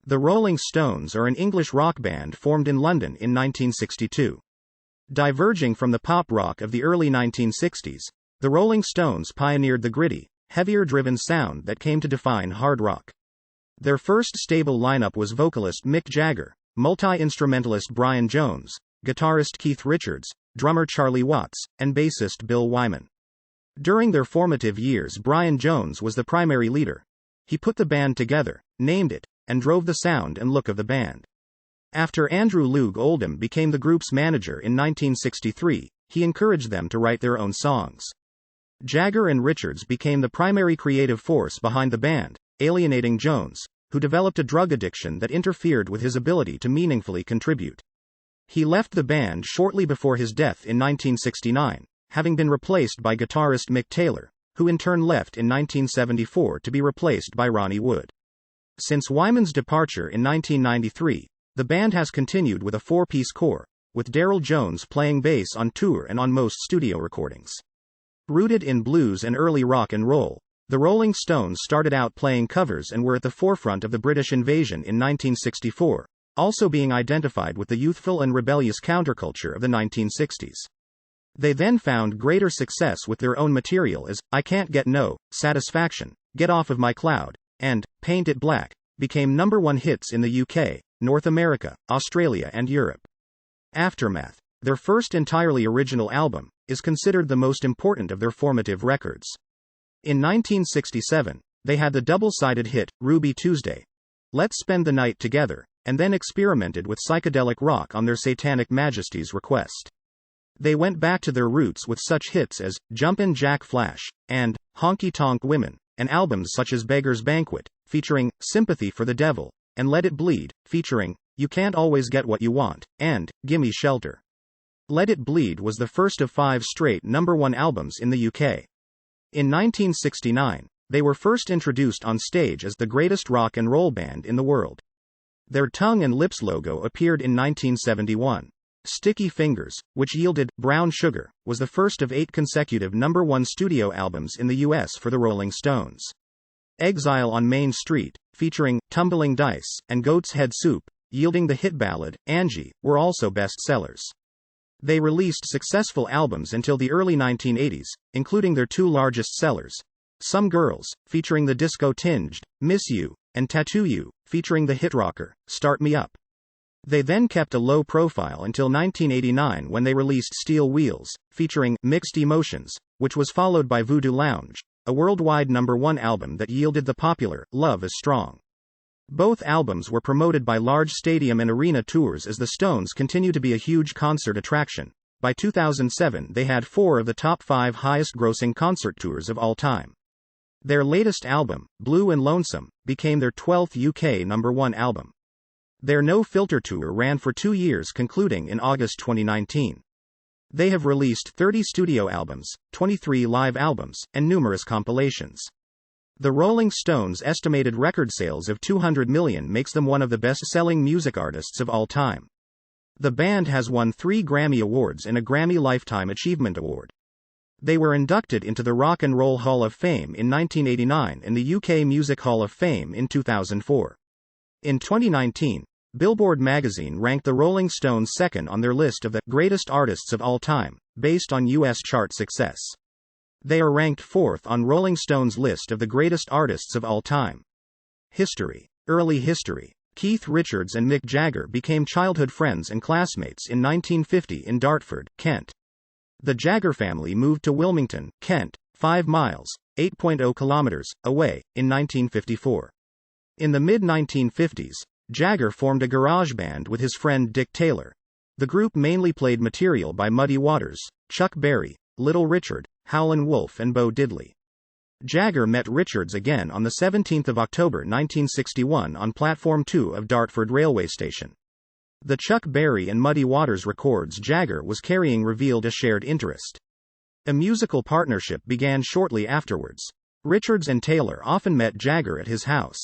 The Rolling Stones are an English rock band formed in London in 1962. Diverging from the pop rock of the early 1960s, the Rolling Stones pioneered the gritty, heavier-driven sound that came to define hard rock. Their first stable lineup was vocalist Mick Jagger, multi-instrumentalist Brian Jones, guitarist Keith Richards, drummer Charlie Watts, and bassist Bill Wyman. During their formative years, Brian Jones was the primary leader. He put the band together, named it, and drove the sound and look of the band. After Andrew Loog Oldham became the group's manager in 1963, he encouraged them to write their own songs. Jagger and Richards became the primary creative force behind the band, alienating Jones, who developed a drug addiction that interfered with his ability to meaningfully contribute. He left the band shortly before his death in 1969, having been replaced by guitarist Mick Taylor, who in turn left in 1974 to be replaced by Ronnie Wood. Since Wyman's departure in 1993, the band has continued with a four-piece core, with Daryl Jones playing bass on tour and on most studio recordings. Rooted in blues and early rock and roll, the Rolling Stones started out playing covers and were at the forefront of the British invasion in 1964, also being identified with the youthful and rebellious counterculture of the 1960s. They then found greater success with their own material as I Can't Get No Satisfaction, Get Off of My Cloud, and Paint It Black became #1 hits in the UK, North America, Australia, and Europe. Aftermath, their first entirely original album, is considered the most important of their formative records. In 1967, they had the double-sided hit, Ruby Tuesday, Let's Spend the Night Together, and then experimented with psychedelic rock on their Satanic Majesties request. They went back to their roots with such hits as Jumpin' Jack Flash and Honky Tonk Women, and albums such as Beggar's Banquet, featuring Sympathy for the Devil, and Let It Bleed, featuring You Can't Always Get What You Want, and Gimme Shelter. Let It Bleed was the first of 5 straight #1 albums in the UK. In 1969, they were first introduced on stage as the greatest rock and roll band in the world. Their Tongue and Lips logo appeared in 1971. Sticky Fingers, which yielded Brown Sugar, was the first of 8 consecutive #1 studio albums in the US for the Rolling Stones. Exile on Main Street, featuring Tumbling Dice and Goat's Head Soup, yielding the hit ballad Angie, were also bestsellers. They released successful albums until the early 1980s, including their 2 largest sellers, Some Girls, featuring the disco-tinged Miss You, and Tattoo You, featuring the hit rocker Start Me Up. They then kept a low profile until 1989 when they released Steel Wheels, featuring Mixed Emotions, which was followed by Voodoo Lounge, a worldwide #1 album that yielded the popular Love Is Strong. Both albums were promoted by large stadium and arena tours as the Stones continue to be a huge concert attraction. By 2007, they had 4 of the top 5 highest-grossing concert tours of all time. Their latest album, Blue and Lonesome, became their 12th UK #1 album. Their No Filter tour ran for 2 years, concluding in August 2019. They have released 30 studio albums, 23 live albums, and numerous compilations. The Rolling Stones' estimated record sales of 200 million makes them one of the best-selling music artists of all time. The band has won 3 Grammy Awards and a Grammy Lifetime Achievement Award. They were inducted into the Rock and Roll Hall of Fame in 1989 and the UK Music Hall of Fame in 2004. In 2019, Billboard magazine ranked the Rolling Stones second on their list of the greatest artists of all time, based on US chart success. They are ranked 4th on Rolling Stone's list of the greatest artists of all time. History. Early history. Keith Richards and Mick Jagger became childhood friends and classmates in 1950 in Dartford, Kent. The Jagger family moved to Wilmington, Kent, 5 miles, 8.0 kilometers, away, in 1954. In the mid-1950s, Jagger formed a garage band with his friend Dick Taylor. The group mainly played material by Muddy Waters, Chuck Berry, Little Richard, Howlin' Wolf and Bo Diddley. Jagger met Richards again on the 17th of October 1961 on Platform 2 of Dartford Railway Station. The Chuck Berry and Muddy Waters records Jagger was carrying revealed a shared interest. A musical partnership began shortly afterwards. Richards and Taylor often met Jagger at his house.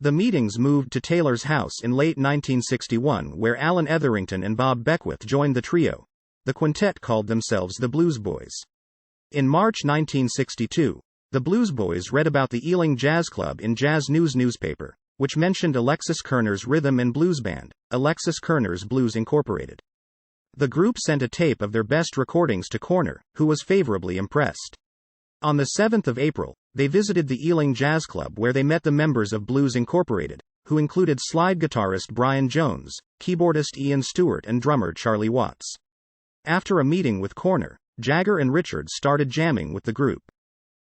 The meetings moved to Taylor's house in late 1961, where Alan Etherington and Bob Beckwith joined the trio. The quintet called themselves the Blues Boys. In March 1962, the Blues Boys read about the Ealing Jazz Club in Jazz News newspaper, which mentioned Alexis Kerner's rhythm and blues band, Alexis Kerner's Blues Incorporated. The group sent a tape of their best recordings to Kerner, who was favorably impressed. On the 7th of April, they visited the Ealing Jazz Club where they met the members of Blues Incorporated, who included slide guitarist Brian Jones, keyboardist Ian Stewart and drummer Charlie Watts. After a meeting with Kerner, Jagger and Richards started jamming with the group.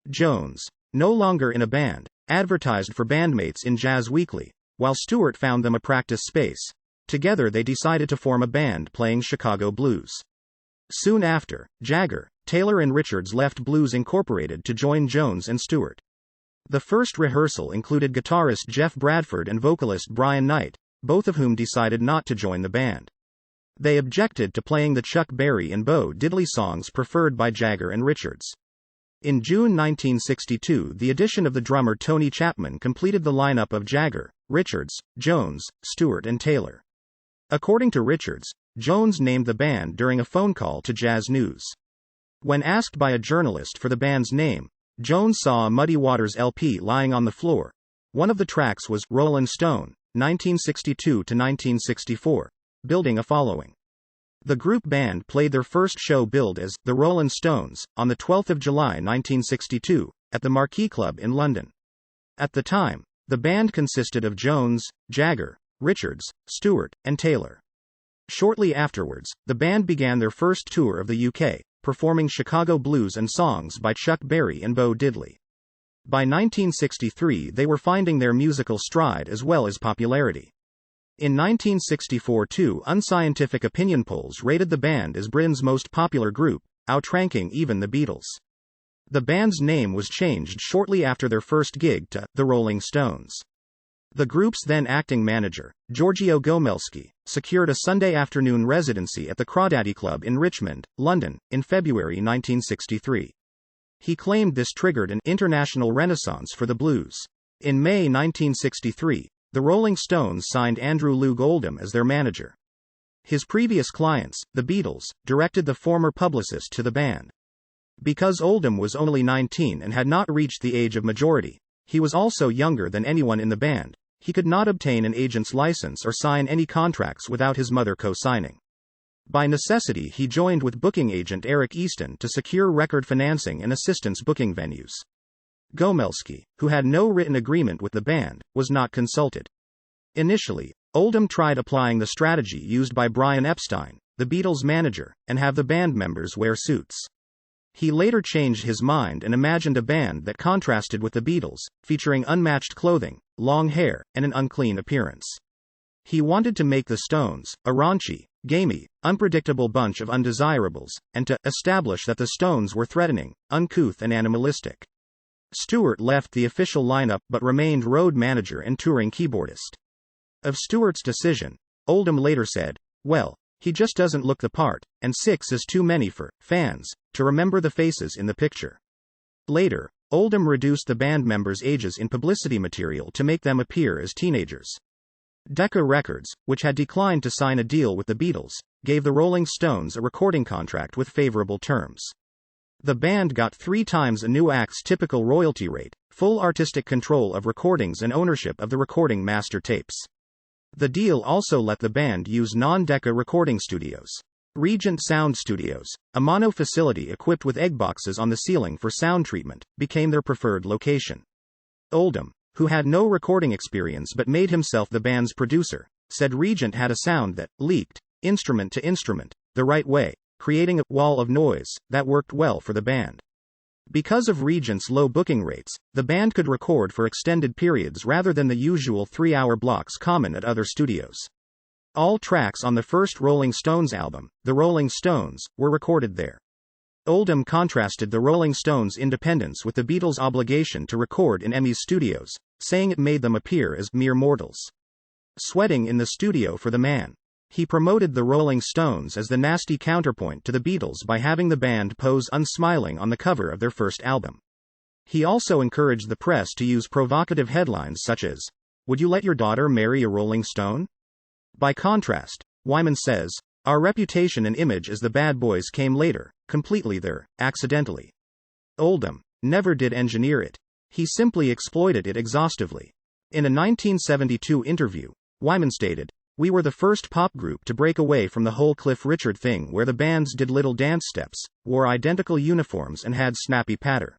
Jones, no longer in a band, advertised for bandmates in Jazz Weekly, while Stewart found them a practice space. Together they decided to form a band playing Chicago blues. Soon after, Jagger, Taylor and Richards left Blues Incorporated to join Jones and Stewart. The first rehearsal included guitarist Jeff Bradford and vocalist Brian Knight, both of whom decided not to join the band. They objected to playing the Chuck Berry and Bo Diddley songs preferred by Jagger and Richards. In June 1962, the addition of the drummer Tony Chapman completed the lineup of Jagger, Richards, Jones, Stewart and Taylor. According to Richards, Jones named the band during a phone call to Jazz News. When asked by a journalist for the band's name, Jones saw a Muddy Waters LP lying on the floor. One of the tracks was Rollin' Stone, 1962 to 1964, building a following. The group band played their first show billed as The Rollin' Stones on the 12th of July 1962, at the Marquee Club in London. At the time, the band consisted of Jones, Jagger, Richards, Stewart, and Taylor. Shortly afterwards, the band began their first tour of the UK, performing Chicago blues and songs by Chuck Berry and Bo Diddley. By 1963 they were finding their musical stride as well as popularity. In 1964 two unscientific opinion polls rated the band as Britain's most popular group, outranking even the Beatles. The band's name was changed shortly after their first gig to The Rolling Stones. The group's then acting manager, Giorgio Gomelski, secured a Sunday afternoon residency at the Crawdaddy Club in Richmond, London, in February 1963. He claimed this triggered an international renaissance for the blues. In May 1963, the Rolling Stones signed Andrew Loog Oldham as their manager. His previous clients, the Beatles, directed the former publicist to the band. Because Oldham was only 19 and had not reached the age of majority, he was also younger than anyone in the band. He could not obtain an agent's license or sign any contracts without his mother co-signing. By necessity, he joined with booking agent Eric Easton to secure record financing and assistance booking venues. Gomelski, who had no written agreement with the band, was not consulted. Initially, Oldham tried applying the strategy used by Brian Epstein, the Beatles' manager, and have the band members wear suits. He later changed his mind and imagined a band that contrasted with the Beatles, featuring unmatched clothing, long hair, and an unclean appearance. He wanted to make the Stones a raunchy, gamey, unpredictable bunch of undesirables, and to establish that the Stones were threatening, uncouth and animalistic. Stewart left the official lineup but remained road manager and touring keyboardist. Of Stewart's decision, Oldham later said, "Well, he just doesn't look the part, and 6 is too many for fans to remember the faces in the picture." Later, Oldham reduced the band members' ages in publicity material to make them appear as teenagers. Decca Records, which had declined to sign a deal with the Beatles, gave the Rolling Stones a recording contract with favorable terms. The band got 3 times a new act's typical royalty rate, full artistic control of recordings and ownership of the recording master tapes. The deal also let the band use non-Decca recording studios. Regent Sound Studios, a mono facility equipped with egg boxes on the ceiling for sound treatment, became their preferred location. Oldham, who had no recording experience but made himself the band's producer, said Regent had a sound that leaked, instrument to instrument, the right way, creating a wall of noise that worked well for the band. Because of Regent's low booking rates, the band could record for extended periods rather than the usual 3-hour blocks common at other studios. All tracks on the first Rolling Stones album, The Rolling Stones, were recorded there. Oldham contrasted the Rolling Stones' independence with the Beatles' obligation to record in EMI's studios, saying it made them appear as mere mortals. Sweating in the studio for the man. He promoted the Rolling Stones as the nasty counterpoint to the Beatles by having the band pose unsmiling on the cover of their first album. He also encouraged the press to use provocative headlines such as, "Would you let your daughter marry a Rolling Stone?" By contrast, Wyman says, "Our reputation and image as the bad boys came later, completely there, accidentally." Oldham never did engineer it. He simply exploited it exhaustively. In a 1972 interview, Wyman stated, "We were the first pop group to break away from the whole Cliff Richard thing where the bands did little dance steps, wore identical uniforms and had snappy patter."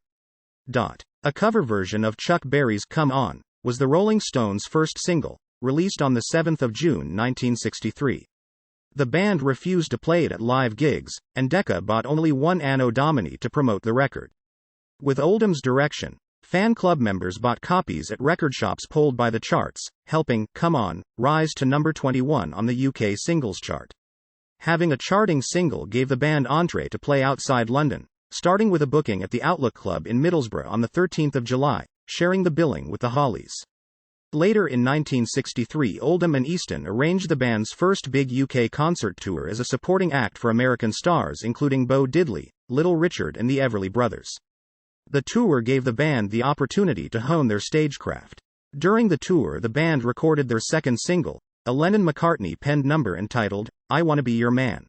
A cover version of Chuck Berry's Come On was the Rolling Stones' first single, released on the 7th of June 1963. The band refused to play it at live gigs, and Decca bought only one Anno Domini to promote the record. With Oldham's direction, fan club members bought copies at record shops polled by the charts, helping Come On rise to number 21 on the UK singles chart. Having a charting single gave the band entree to play outside London, starting with a booking at the Outlook Club in Middlesbrough on the 13th of July, sharing the billing with the Hollies. Later in 1963, Oldham and Easton arranged the band's first big UK concert tour as a supporting act for American stars including Bo Diddley, Little Richard and the Everly Brothers. The tour gave the band the opportunity to hone their stagecraft. During the tour, the band recorded their second single, a Lennon-McCartney-penned number entitled, I Wanna Be Your Man.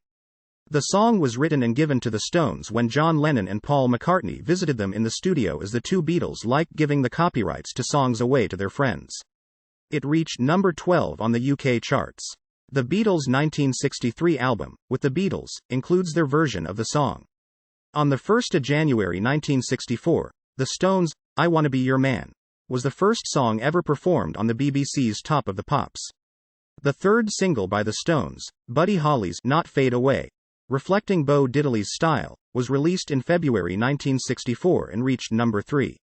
The song was written and given to the Stones when John Lennon and Paul McCartney visited them in the studio, as the two Beatles liked giving the copyrights to songs away to their friends. It reached number 12 on the UK charts. The Beatles' 1963 album, With the Beatles, includes their version of the song. On the 1st of January 1964, the Stones' I Wanna Be Your Man was the first song ever performed on the BBC's Top of the Pops. The third single by the Stones, Buddy Holly's Not Fade Away, reflecting Bo Diddley's style, was released in February 1964 and reached number 3.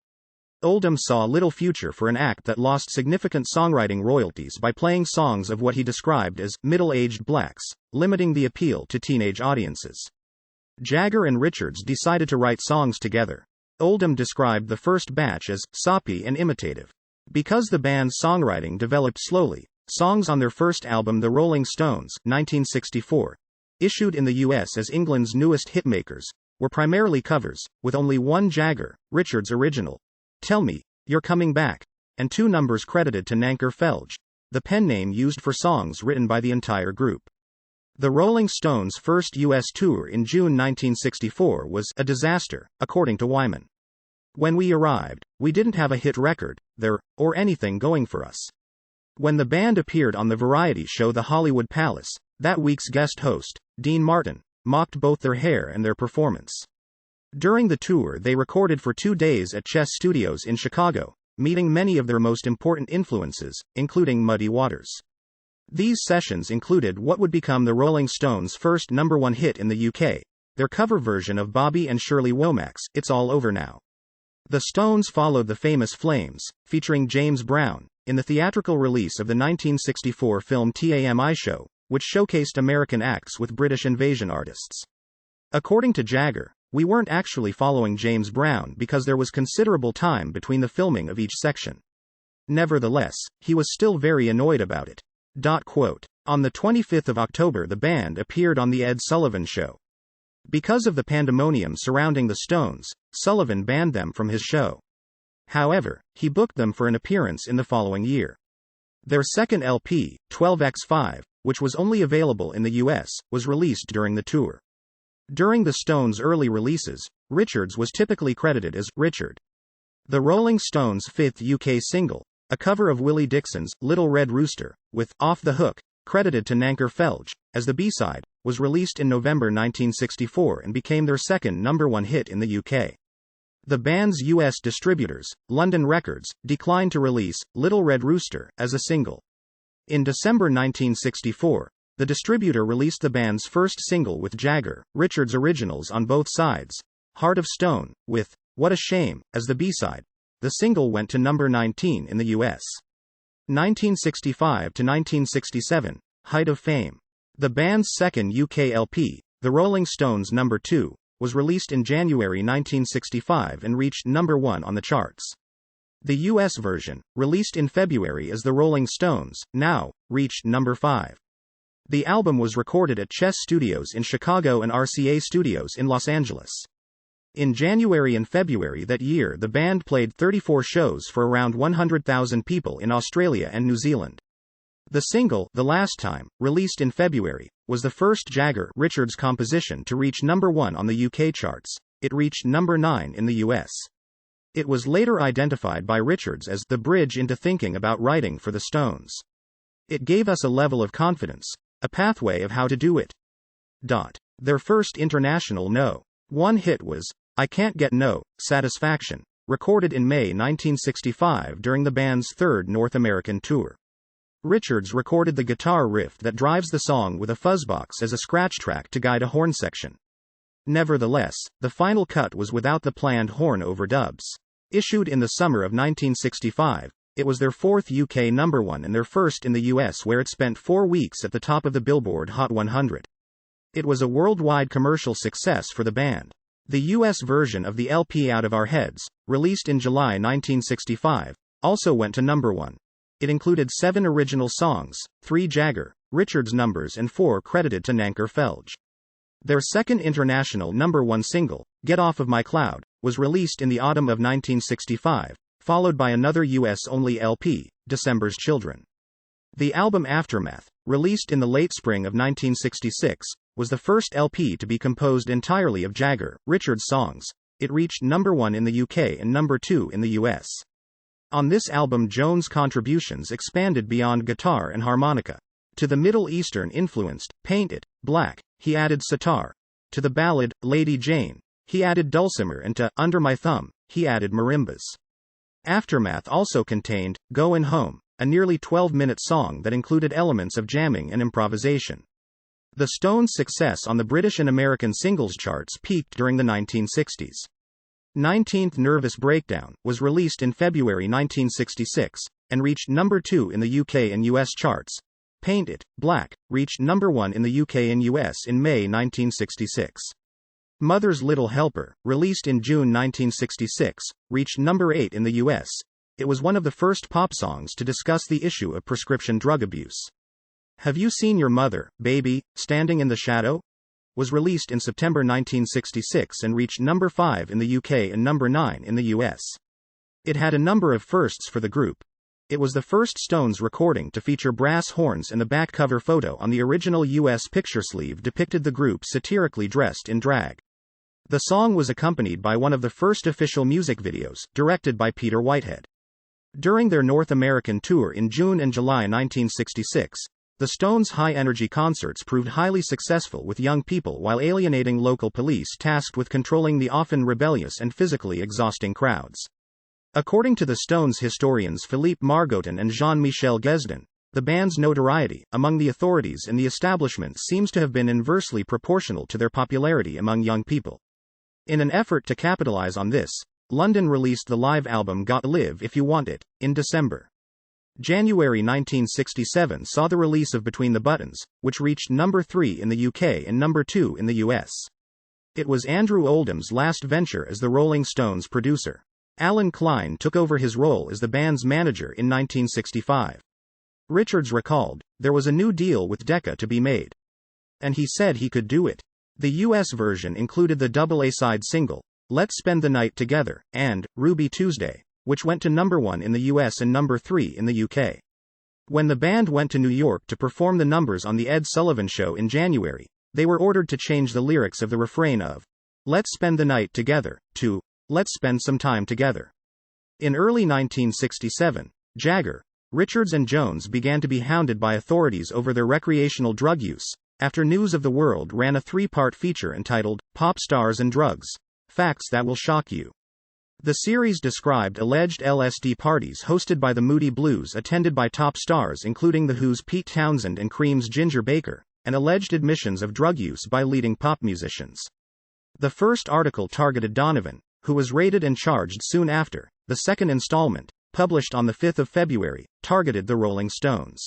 Oldham saw little future for an act that lost significant songwriting royalties by playing songs of what he described as middle-aged blacks, limiting the appeal to teenage audiences. Jagger and Richards decided to write songs together. Oldham described the first batch as soppy and imitative. Because the band's songwriting developed slowly, songs on their first album The Rolling Stones, 1964, issued in the US as England's newest hitmakers, were primarily covers, with only one Jagger, Richards original, Tell Me, You're Coming Back, and 2 numbers credited to Nanker Feuds, the pen name used for songs written by the entire group. The Rolling Stones' first US tour in June 1964 was a disaster, according to Wyman. When we arrived, we didn't have a hit record, there, or anything going for us. When the band appeared on the variety show The Hollywood Palace, that week's guest host, Dean Martin, mocked both their hair and their performance. During the tour, they recorded for 2 days at Chess Studios in Chicago, meeting many of their most important influences, including Muddy Waters. These sessions included what would become the Rolling Stones' first #1 hit in the UK, their cover version of Bobby and Shirley Womack's It's All Over Now. The Stones followed the famous Flames, featuring James Brown, in the theatrical release of the 1964 film TAMI Show, which showcased American acts with British invasion artists. According to Jagger, we weren't actually following James Brown because there was considerable time between the filming of each section. Nevertheless, he was still very annoyed about it. On the 25th of October, the band appeared on The Ed Sullivan Show. Because of the pandemonium surrounding the Stones, Sullivan banned them from his show. However, he booked them for an appearance in the following year. Their second LP, 12x5, which was only available in the US, was released during the tour. During the Stones' early releases, Richards was typically credited as Richard. The Rolling Stones' fifth UK single, a cover of Willie Dixon's Little Red Rooster, with Off the Hook, credited to Nanker Feuds, as the B-side, was released in November 1964 and became their second #1 hit in the UK. The band's US distributors, London Records, declined to release Little Red Rooster as a single. In December 1964, the distributor released the band's first single with Jagger, Richards originals on both sides, Heart of Stone, with What a Shame, as the B-side. The single went to number 19 in the US. 1965 to 1967, height of fame. The band's second UK LP, The Rolling Stones #2, was released in January 1965 and reached #1 on the charts. The US version, released in February as The Rolling Stones, Now, reached #5. The album was recorded at Chess Studios in Chicago and RCA Studios in Los Angeles. In January and February that year, the band played 34 shows for around 100,000 people in Australia and New Zealand. The single, The Last Time, released in February, was the first Jagger-Richards composition to reach #1 on the UK charts. It reached #9 in the US. It was later identified by Richards as the bridge into thinking about writing for the Stones. It gave us a level of confidence, a pathway of how to do it. Their first international No. 1 hit was I Can't Get No Satisfaction, recorded in May 1965 during the band's third North American tour. Richards recorded the guitar riff that drives the song with a fuzzbox as a scratch track to guide a horn section. Nevertheless, the final cut was without the planned horn overdubs. Issued in the summer of 1965, it was their fourth UK number 1 and their first in the US, where it spent 4 weeks at the top of the Billboard Hot 100. It was a worldwide commercial success for the band. The US version of the LP Out of Our Heads, released in July 1965, also went to number 1. It included 7 original songs, 3 Jagger, Richards numbers and 4 credited to Nanker Feuds. Their second international number 1 single, Get Off of My Cloud, was released in the autumn of 1965, followed by another US-only LP, December's Children. The album Aftermath, released in the late spring of 1966, was the first LP to be composed entirely of Jagger, Richards songs. It reached number 1 in the UK and number 2 in the US. On this album, Jones' contributions expanded beyond guitar and harmonica. To the Middle Eastern-influenced Paint It Black, he added sitar. To the ballad Lady Jane, he added dulcimer, and to Under My Thumb, he added marimbas. Aftermath also contained Goin' Home, a nearly 12-minute song that included elements of jamming and improvisation. The Stones' success on the British and American singles charts peaked during the 1960s. 19th Nervous Breakdown was released in February 1966, and reached number 2 in the UK and US charts. Paint It Black reached number 1 in the UK and US in May 1966. Mother's Little Helper, released in June 1966, reached number 8 in the US. It was one of the first pop songs to discuss the issue of prescription drug abuse. Have You Seen Your Mother, Baby, Standing in the Shadow? Was released in September 1966 and reached number 5 in the UK and number 9 in the US. It had a number of firsts for the group. It was the first Stones recording to feature brass horns, and the back cover photo on the original US picture sleeve depicted the group satirically dressed in drag. The song was accompanied by one of the first official music videos, directed by Peter Whitehead. During their North American tour in June and July 1966, the Stones' high-energy concerts proved highly successful with young people while alienating local police tasked with controlling the often rebellious and physically exhausting crowds. According to the Stones historians Philippe Margotin and Jean-Michel Guesdin, the band's notoriety among the authorities and the establishment seems to have been inversely proportional to their popularity among young people. In an effort to capitalize on this, London released the live album Gotta Live If You Want It in December. January 1967 saw the release of Between the Buttons, which reached number 3 in the UK and number 2 in the US. It was Andrew Oldham's last venture as the Rolling Stones producer. Alan Klein took over his role as the band's manager in 1965. Richards recalled, "There was a new deal with Decca to be made. And he said he could do it." The US version included the double A-side single, Let's Spend the Night Together, and Ruby Tuesday, which went to number 1 in the US and number 3 in the UK. When the band went to New York to perform the numbers on The Ed Sullivan Show in January, they were ordered to change the lyrics of the refrain of Let's Spend the Night Together to Let's Spend Some Time Together. In early 1967, Jagger, Richards and Jones began to be hounded by authorities over their recreational drug use, after News of the World ran a 3-part feature entitled Pop Stars and Drugs: Facts That Will Shock You. The series described alleged LSD parties hosted by the Moody Blues attended by top stars including The Who's Pete Townsend and Cream's Ginger Baker, and alleged admissions of drug use by leading pop musicians. The first article targeted Donovan, who was raided and charged soon after. The second installment, published on the 5th of February, targeted the Rolling Stones.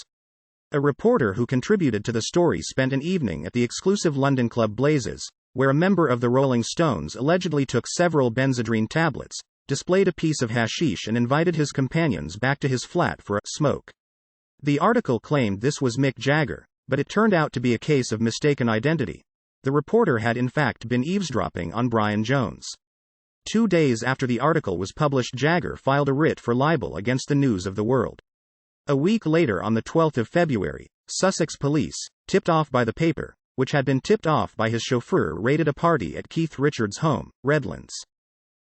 A reporter who contributed to the story spent an evening at the exclusive London club Blazes, where a member of the Rolling Stones allegedly took several Benzedrine tablets, displayed a piece of hashish and invited his companions back to his flat for a smoke. The article claimed this was Mick Jagger, but it turned out to be a case of mistaken identity. The reporter had in fact been eavesdropping on Brian Jones. 2 days after the article was published, Jagger filed a writ for libel against the News of the World. A week later, on the 12th of February, Sussex police, tipped off by the paper, which had been tipped off by his chauffeur, raided a party at Keith Richards' home, Redlands.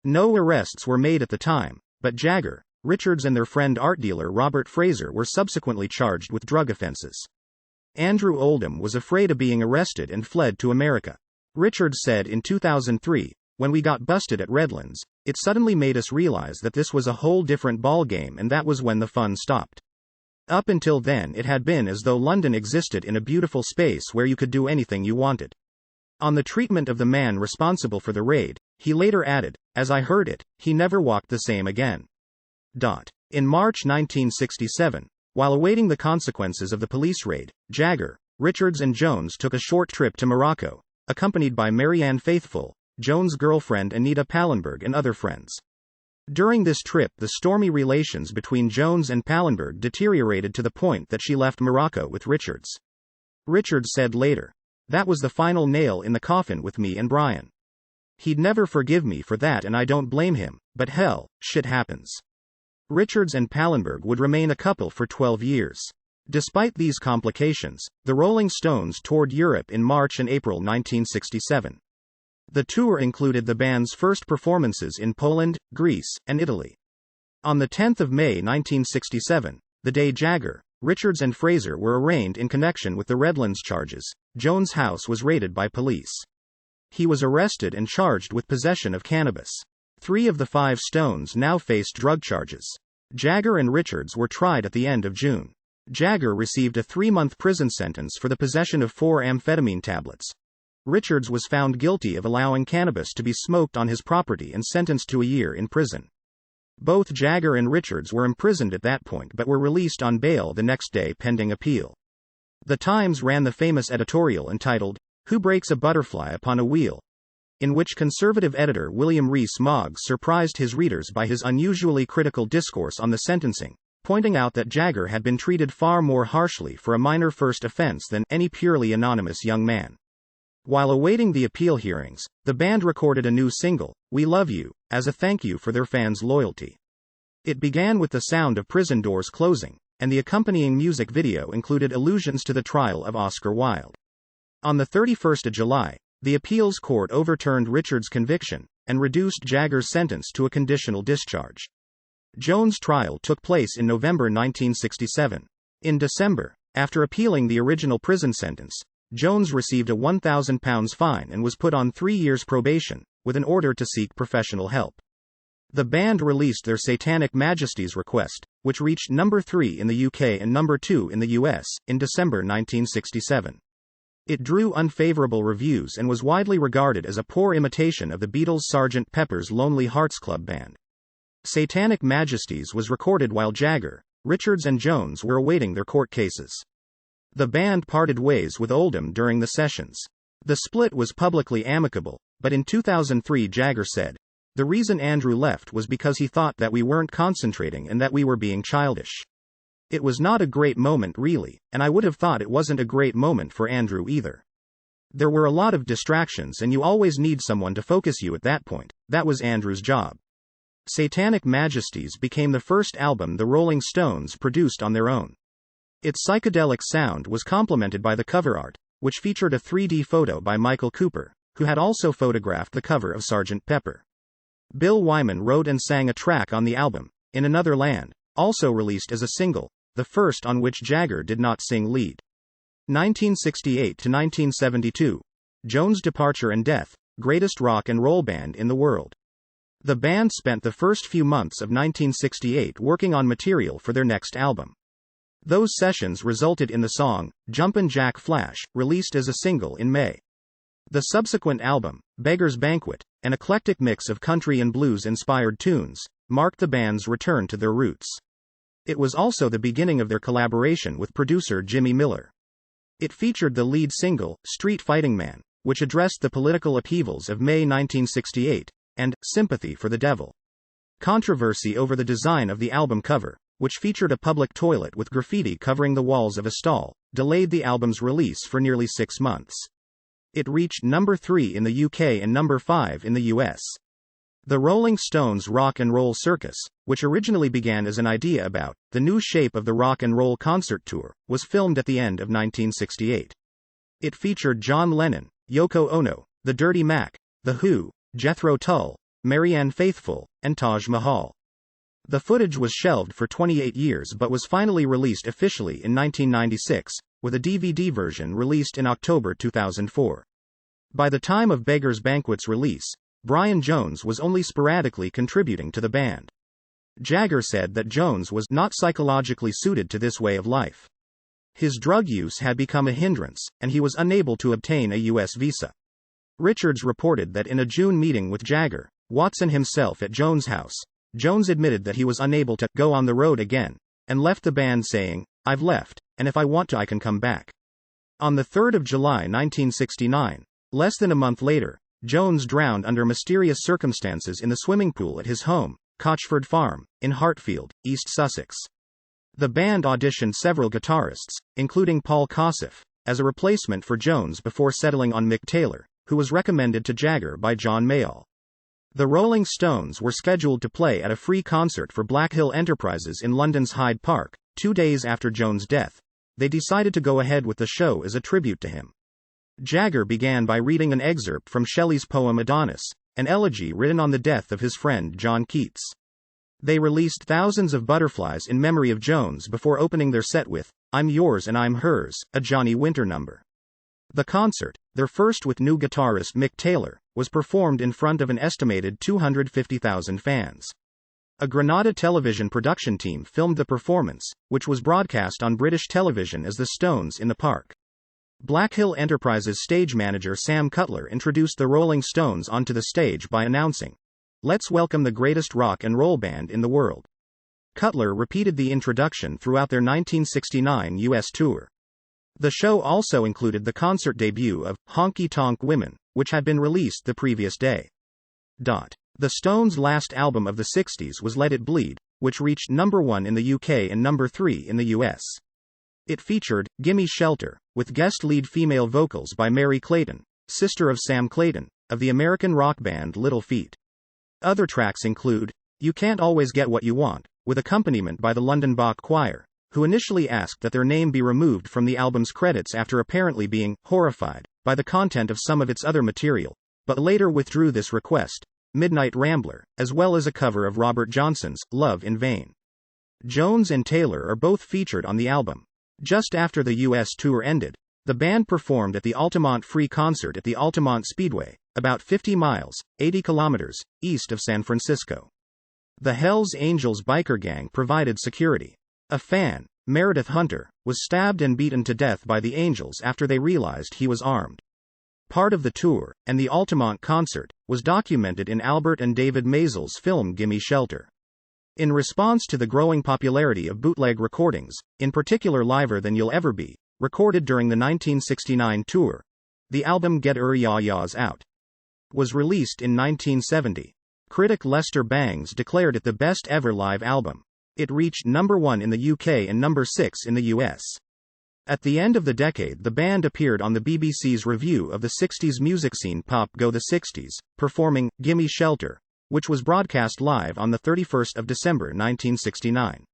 No arrests were made at the time, but Jagger, Richards and their friend art dealer Robert Fraser were subsequently charged with drug offenses. Andrew Oldham was afraid of being arrested and fled to America. Richards said in 2003, "When we got busted at Redlands, it suddenly made us realize that this was a whole different ballgame, and that was when the fun stopped. Up until then it had been as though London existed in a beautiful space where you could do anything you wanted." On the treatment of the man responsible for the raid, he later added, "As I heard it, he never walked the same again." In March 1967, while awaiting the consequences of the police raid, Jagger, Richards and Jones took a short trip to Morocco, accompanied by Marianne Faithfull, Jones' girlfriend Anita Pallenberg and other friends. During this trip, the stormy relations between Jones and Pallenberg deteriorated to the point that she left Morocco with Richards. Richards said later, "That was the final nail in the coffin with me and Brian. He'd never forgive me for that, and I don't blame him, but hell, shit happens." Richards and Pallenberg would remain a couple for 12 years. Despite these complications, the Rolling Stones toured Europe in March and April 1967. The tour included the band's first performances in Poland, Greece, and Italy. On the 10th of May 1967, the day Jagger, Richards and Fraser were arraigned in connection with the Redlands charges, Jones' house was raided by police. He was arrested and charged with possession of cannabis. 3 of the 5 Stones now faced drug charges. Jagger and Richards were tried at the end of June. Jagger received a 3-month prison sentence for the possession of 4 amphetamine tablets. Richards was found guilty of allowing cannabis to be smoked on his property and sentenced to a year in prison. Both Jagger and Richards were imprisoned at that point but were released on bail the next day pending appeal. The Times ran the famous editorial entitled, "Who Breaks a Butterfly Upon a Wheel?", in which conservative editor William Rhys Moggs surprised his readers by his unusually critical discourse on the sentencing, pointing out that Jagger had been treated far more harshly for a minor first offense than any purely anonymous young man. While awaiting the appeal hearings, the band recorded a new single, "We Love You," as a thank you for their fans' loyalty. It began with the sound of prison doors closing, and the accompanying music video included allusions to the trial of Oscar Wilde. On the 31st of July, the appeals court overturned Richards' conviction and reduced Jagger's sentence to a conditional discharge. Jones' trial took place in November 1967. In December, after appealing the original prison sentence, Jones received a £1,000 fine and was put on 3 years probation, with an order to seek professional help. The band released their Satanic Majesties request, which reached number 3 in the UK and number 2 in the US, in December 1967. It drew unfavorable reviews and was widely regarded as a poor imitation of the Beatles' Sgt. Pepper's Lonely Hearts Club Band. Satanic Majesties was recorded while Jagger, Richards and Jones were awaiting their court cases. The band parted ways with Oldham during the sessions. The split was publicly amicable, but in 2003 Jagger said, "The reason Andrew left was because he thought that we weren't concentrating and that we were being childish. It was not a great moment really, and I would have thought it wasn't a great moment for Andrew either. There were a lot of distractions and you always need someone to focus you at that point. That was Andrew's job." Satanic Majesties became the first album the Rolling Stones produced on their own. Its psychedelic sound was complemented by the cover art, which featured a 3D photo by Michael Cooper, who had also photographed the cover of Sgt. Pepper. Bill Wyman wrote and sang a track on the album, "In Another Land," also released as a single, the first on which Jagger did not sing lead. 1968 to 1972. Jones' departure and death, greatest rock and roll band in the world. The band spent the first few months of 1968 working on material for their next album. Those sessions resulted in the song, "Jumpin' Jack Flash," released as a single in May. The subsequent album, Beggar's Banquet, an eclectic mix of country and blues-inspired tunes, marked the band's return to their roots. It was also the beginning of their collaboration with producer Jimmy Miller. It featured the lead single, "Street Fighting Man," which addressed the political upheavals of May 1968, and "Sympathy for the Devil." Controversy over the design of the album cover, which featured a public toilet with graffiti covering the walls of a stall, delayed the album's release for nearly 6 months. It reached number 3 in the UK and number 5 in the US. The Rolling Stones' Rock and Roll Circus, which originally began as an idea about the new shape of the rock and roll concert tour, was filmed at the end of 1968. It featured John Lennon, Yoko Ono, The Dirty Mac, The Who, Jethro Tull, Marianne Faithfull, and Taj Mahal. The footage was shelved for 28 years but was finally released officially in 1996, with a DVD version released in October 2004. By the time of Beggars Banquet's release, Brian Jones was only sporadically contributing to the band. Jagger said that Jones was not psychologically suited to this way of life. His drug use had become a hindrance, and he was unable to obtain a U.S. visa. Richards reported that in a June meeting with Jagger, Watson himself at Jones' house, Jones admitted that he was unable to go on the road again, and left the band saying, "I've left, and if I want to I can come back." On the 3rd of July 1969, less than a month later, Jones drowned under mysterious circumstances in the swimming pool at his home, Cochford Farm, in Hartfield, East Sussex. The band auditioned several guitarists, including Paul Kossoff, as a replacement for Jones before settling on Mick Taylor, who was recommended to Jagger by John Mayall. The Rolling Stones were scheduled to play at a free concert for Black Hill Enterprises in London's Hyde Park, 2 days after Jones' death. They decided to go ahead with the show as a tribute to him. Jagger began by reading an excerpt from Shelley's poem Adonis, an elegy written on the death of his friend John Keats. They released Thousands of Butterflies in memory of Jones before opening their set with I'm Yours and I'm Hers, a Johnny Winter number. The concert, their first with new guitarist Mick Taylor, was performed in front of an estimated 250,000 fans. A Granada television production team filmed the performance, which was broadcast on British television as the Stones in the Park. Black Hill Enterprises stage manager Sam Cutler introduced the Rolling Stones onto the stage by announcing, "Let's welcome the greatest rock and roll band in the world." Cutler repeated the introduction throughout their 1969 U.S. tour. The show also included the concert debut of Honky Tonk Women, which had been released the previous day. The Stones' last album of the 60s was Let It Bleed, which reached number 1 in the UK and number 3 in the US. It featured Gimme Shelter, with guest lead female vocals by Mary Clayton, sister of Sam Clayton, of the American rock band Little Feat. Other tracks include You Can't Always Get What You Want, with accompaniment by the London Bach Choir, who initially asked that their name be removed from the album's credits after apparently being horrified by the content of some of its other material, but later withdrew this request. Midnight Rambler, as well as a cover of Robert Johnson's Love in Vain. Jones and Taylor are both featured on the album. Just after the U.S. tour ended, the band performed at the Altamont Free Concert at the Altamont Speedway, about 50 miles, 80 kilometers, east of San Francisco. The Hells Angels biker gang provided security. A fan, Meredith Hunter, was stabbed and beaten to death by the Angels after they realized he was armed. Part of the tour, and the Altamont concert, was documented in Albert and David Maysles' film Gimme Shelter. In response to the growing popularity of bootleg recordings, in particular Liver Than You'll Ever Be, recorded during the 1969 tour, the album Get Ya Ya's Out was released in 1970. Critic Lester Bangs declared it the best ever live album. It reached number 1 in the UK and number 6 in the US. At the end of the decade, the band appeared on the BBC's review of the 60s music scene Pop Go the 60s, performing Gimme Shelter, which was broadcast live on the 31st of December 1969.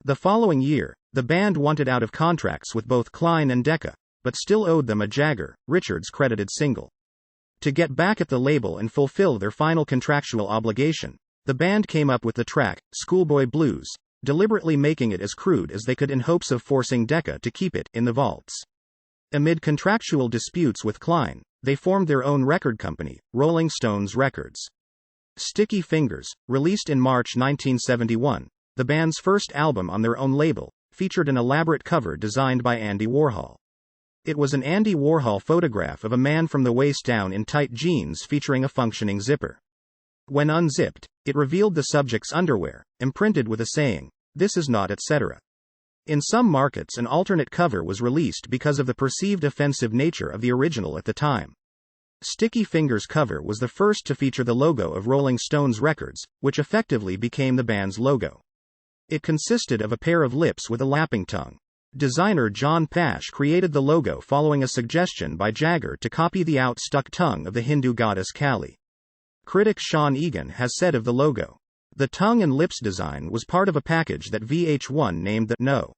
The following year, the band wanted out of contracts with both Klein and Decca, but still owed them a Jagger, Richards credited single. To get back at the label and fulfill their final contractual obligation, the band came up with the track, Schoolboy Blues, deliberately making it as crude as they could in hopes of forcing Decca to keep it in the vaults. Amid contractual disputes with Klein, they formed their own record company, Rolling Stones Records. Sticky Fingers, released in March 1971, the band's first album on their own label, featured an elaborate cover designed by Andy Warhol. It was an Andy Warhol photograph of a man from the waist down in tight jeans featuring a functioning zipper. When unzipped, it revealed the subject's underwear, imprinted with a saying, "This is not etc." In some markets an alternate cover was released because of the perceived offensive nature of the original at the time. Sticky Fingers cover was the first to feature the logo of Rolling Stones Records, which effectively became the band's logo. It consisted of a pair of lips with a lapping tongue. Designer John Pash created the logo following a suggestion by Jagger to copy the out-stuck tongue of the Hindu goddess Kali. Critic Sean Egan has said of the logo, "The tongue and lips design was part of a package that VH1 named the No.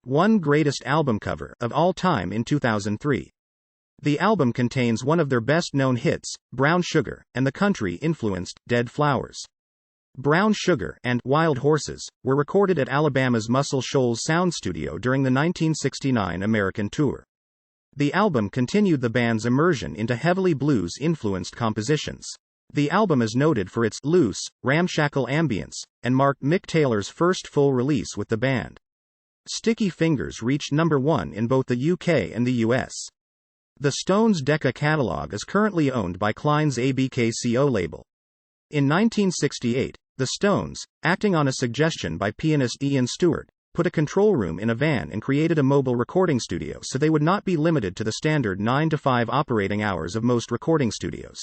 1 Greatest Album Cover of All Time in 2003. The album contains one of their best-known hits, Brown Sugar, and the country-influenced Dead Flowers. Brown Sugar and Wild Horses were recorded at Alabama's Muscle Shoals Sound Studio during the 1969 American tour. The album continued the band's immersion into heavily blues-influenced compositions. The album is noted for its loose, ramshackle ambience, and marked Mick Taylor's first full release with the band. Sticky Fingers reached number 1 in both the UK and the US. The Stones' Decca catalog is currently owned by Klein's ABKCO label. In 1968, the Stones, acting on a suggestion by pianist Ian Stewart, put a control room in a van and created a mobile recording studio so they would not be limited to the standard 9 to 5 operating hours of most recording studios.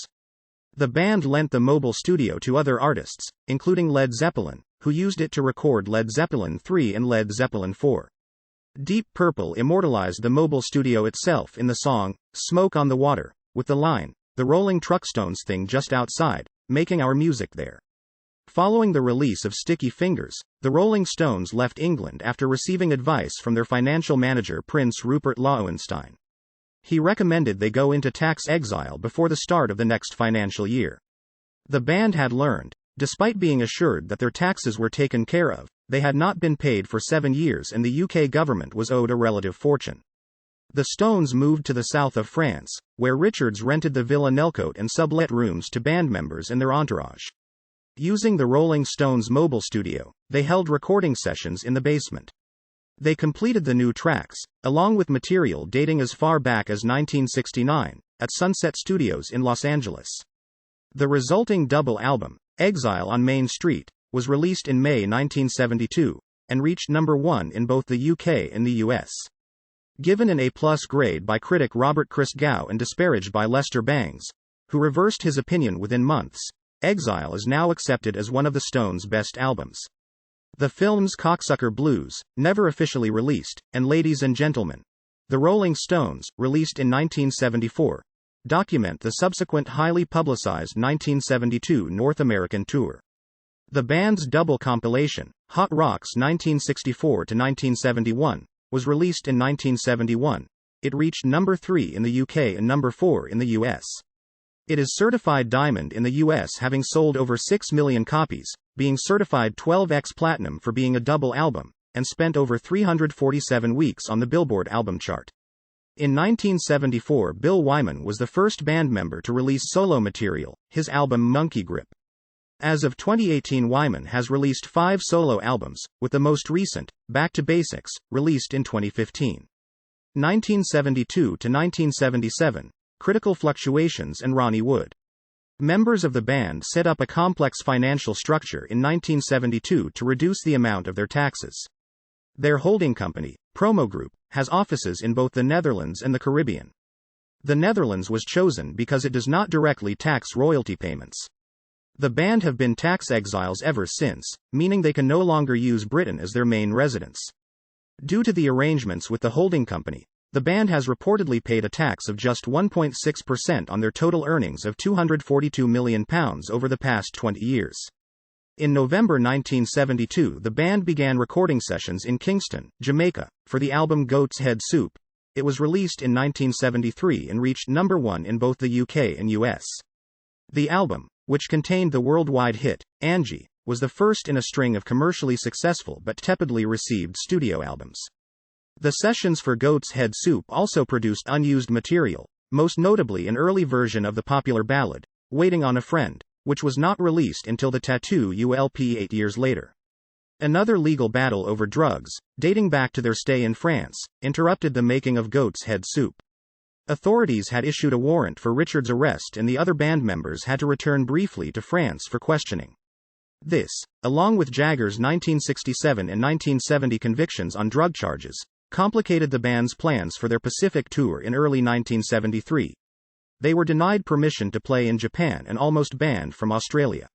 The band lent the mobile studio to other artists, including Led Zeppelin, who used it to record Led Zeppelin III and Led Zeppelin IV. Deep Purple immortalized the mobile studio itself in the song, Smoke on the Water, with the line, "The rolling truck Stones thing just outside, making our music there." Following the release of Sticky Fingers, the Rolling Stones left England after receiving advice from their financial manager Prince Rupert Loewenstein. He recommended they go into tax exile before the start of the next financial year. The band had learned, despite being assured that their taxes were taken care of, they had not been paid for 7 years and the UK government was owed a relative fortune. The Stones moved to the south of France, where Richards rented the Villa Nelcote and sublet rooms to band members and their entourage. Using the Rolling Stones mobile studio, they held recording sessions in the basement. They completed the new tracks, along with material dating as far back as 1969, at Sunset Studios in Los Angeles. The resulting double album, Exile on Main Street, was released in May 1972, and reached number 1 in both the UK and the US. Given an A+ grade by critic Robert Christgau and disparaged by Lester Bangs, who reversed his opinion within months, Exile is now accepted as one of the Stones' best albums. The films Cocksucker Blues, never officially released, and Ladies and Gentlemen, The Rolling Stones, released in 1974, document the subsequent highly publicized 1972 North American tour. The band's double compilation, Hot Rocks 1964-1971, was released in 1971. It reached number 3 in the UK and number 4 in the US. It is certified diamond in the US, having sold over 6 million copies, being certified 12x platinum for being a double album, and spent over 347 weeks on the Billboard album chart. In 1974, Bill Wyman was the first band member to release solo material, his album Monkey Grip. As of 2018, Wyman has released 5 solo albums, with the most recent, Back to Basics, released in 2015. 1972 to 1977, Critical Fluctuations and Ronnie Wood. Members of the band set up a complex financial structure in 1972 to reduce the amount of their taxes. Their holding company, Promo Group, has offices in both the Netherlands and the Caribbean. The Netherlands was chosen because it does not directly tax royalty payments. The band have been tax exiles ever since, meaning they can no longer use Britain as their main residence. Due to the arrangements with the holding company, the band has reportedly paid a tax of just 1.6% on their total earnings of £242 million over the past 20 years. In November 1972, the band began recording sessions in Kingston, Jamaica, for the album Goat's Head Soup. It was released in 1973 and reached number 1 in both the UK and US. The album, which contained the worldwide hit, Angie, was the first in a string of commercially successful but tepidly received studio albums. The sessions for Goat's Head Soup also produced unused material, most notably an early version of the popular ballad, Waiting on a Friend, which was not released until the Tattoo LP 8 years later. Another legal battle over drugs, dating back to their stay in France, interrupted the making of Goat's Head Soup. Authorities had issued a warrant for Richards' arrest and the other band members had to return briefly to France for questioning. This, along with Jagger's 1967 and 1970 convictions on drug charges, complicated the band's plans for their Pacific tour in early 1973. They were denied permission to play in Japan and almost banned from Australia.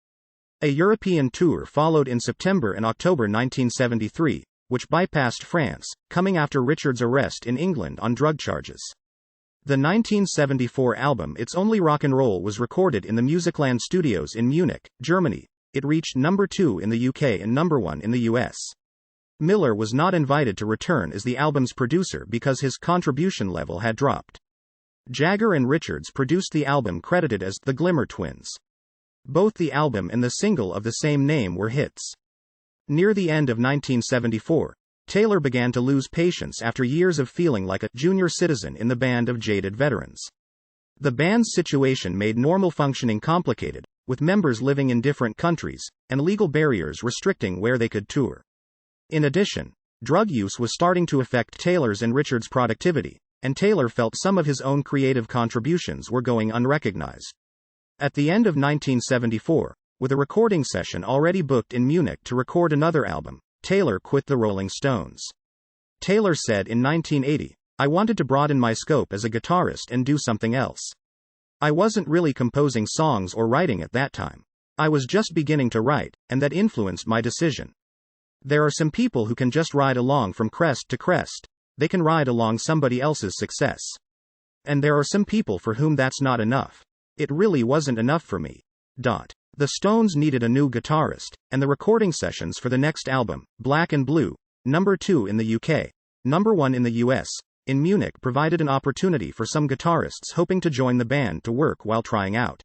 A European tour followed in September and October 1973, which bypassed France, coming after Richards' arrest in England on drug charges. The 1974 album It's Only Rock and Roll was recorded in the Musicland Studios in Munich, Germany. It reached number 2 in the UK and number 1 in the US. Miller was not invited to return as the album's producer because his contribution level had dropped. Jagger and Richards produced the album credited as The Glimmer Twins. Both the album and the single of the same name were hits. Near the end of 1974, Taylor began to lose patience after years of feeling like a junior citizen in the band of jaded veterans. The band's situation made normal functioning complicated, with members living in different countries, and legal barriers restricting where they could tour. In addition, drug use was starting to affect Taylor's and Richards' productivity, and Taylor felt some of his own creative contributions were going unrecognized. At the end of 1974, with a recording session already booked in Munich to record another album, Taylor quit the Rolling Stones. Taylor said in 1980, "I wanted to broaden my scope as a guitarist and do something else. I wasn't really composing songs or writing at that time. I was just beginning to write, and that influenced my decision. There are some people who can just ride along from crest to crest. They can ride along somebody else's success. And there are some people for whom that's not enough. It really wasn't enough for me." The Stones needed a new guitarist, and the recording sessions for the next album, Black and Blue, number 2 in the UK, number 1 in the US, in Munich provided an opportunity for some guitarists hoping to join the band to work while trying out.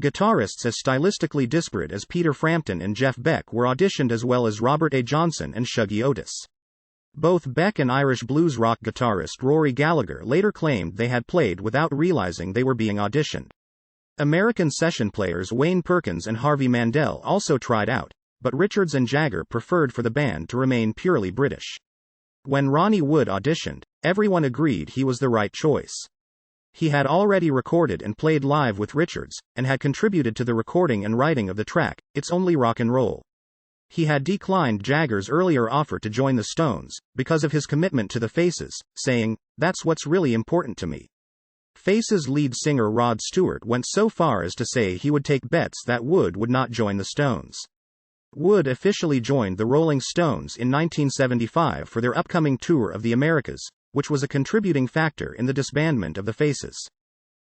Guitarists as stylistically disparate as Peter Frampton and Jeff Beck were auditioned, as well as Robert A. Johnson and Shuggie Otis. Both Beck and Irish blues rock guitarist Rory Gallagher later claimed they had played without realizing they were being auditioned. American session players Wayne Perkins and Harvey Mandel also tried out, but Richards and Jagger preferred for the band to remain purely British. When Ronnie Wood auditioned, everyone agreed he was the right choice. He had already recorded and played live with Richards, and had contributed to the recording and writing of the track, It's Only Rock and Roll. He had declined Jagger's earlier offer to join the Stones, because of his commitment to the Faces, saying, "That's what's really important to me." Faces lead singer Rod Stewart went so far as to say he would take bets that Wood would not join the Stones. Wood officially joined the Rolling Stones in 1975 for their upcoming tour of the Americas, which was a contributing factor in the disbandment of the Faces.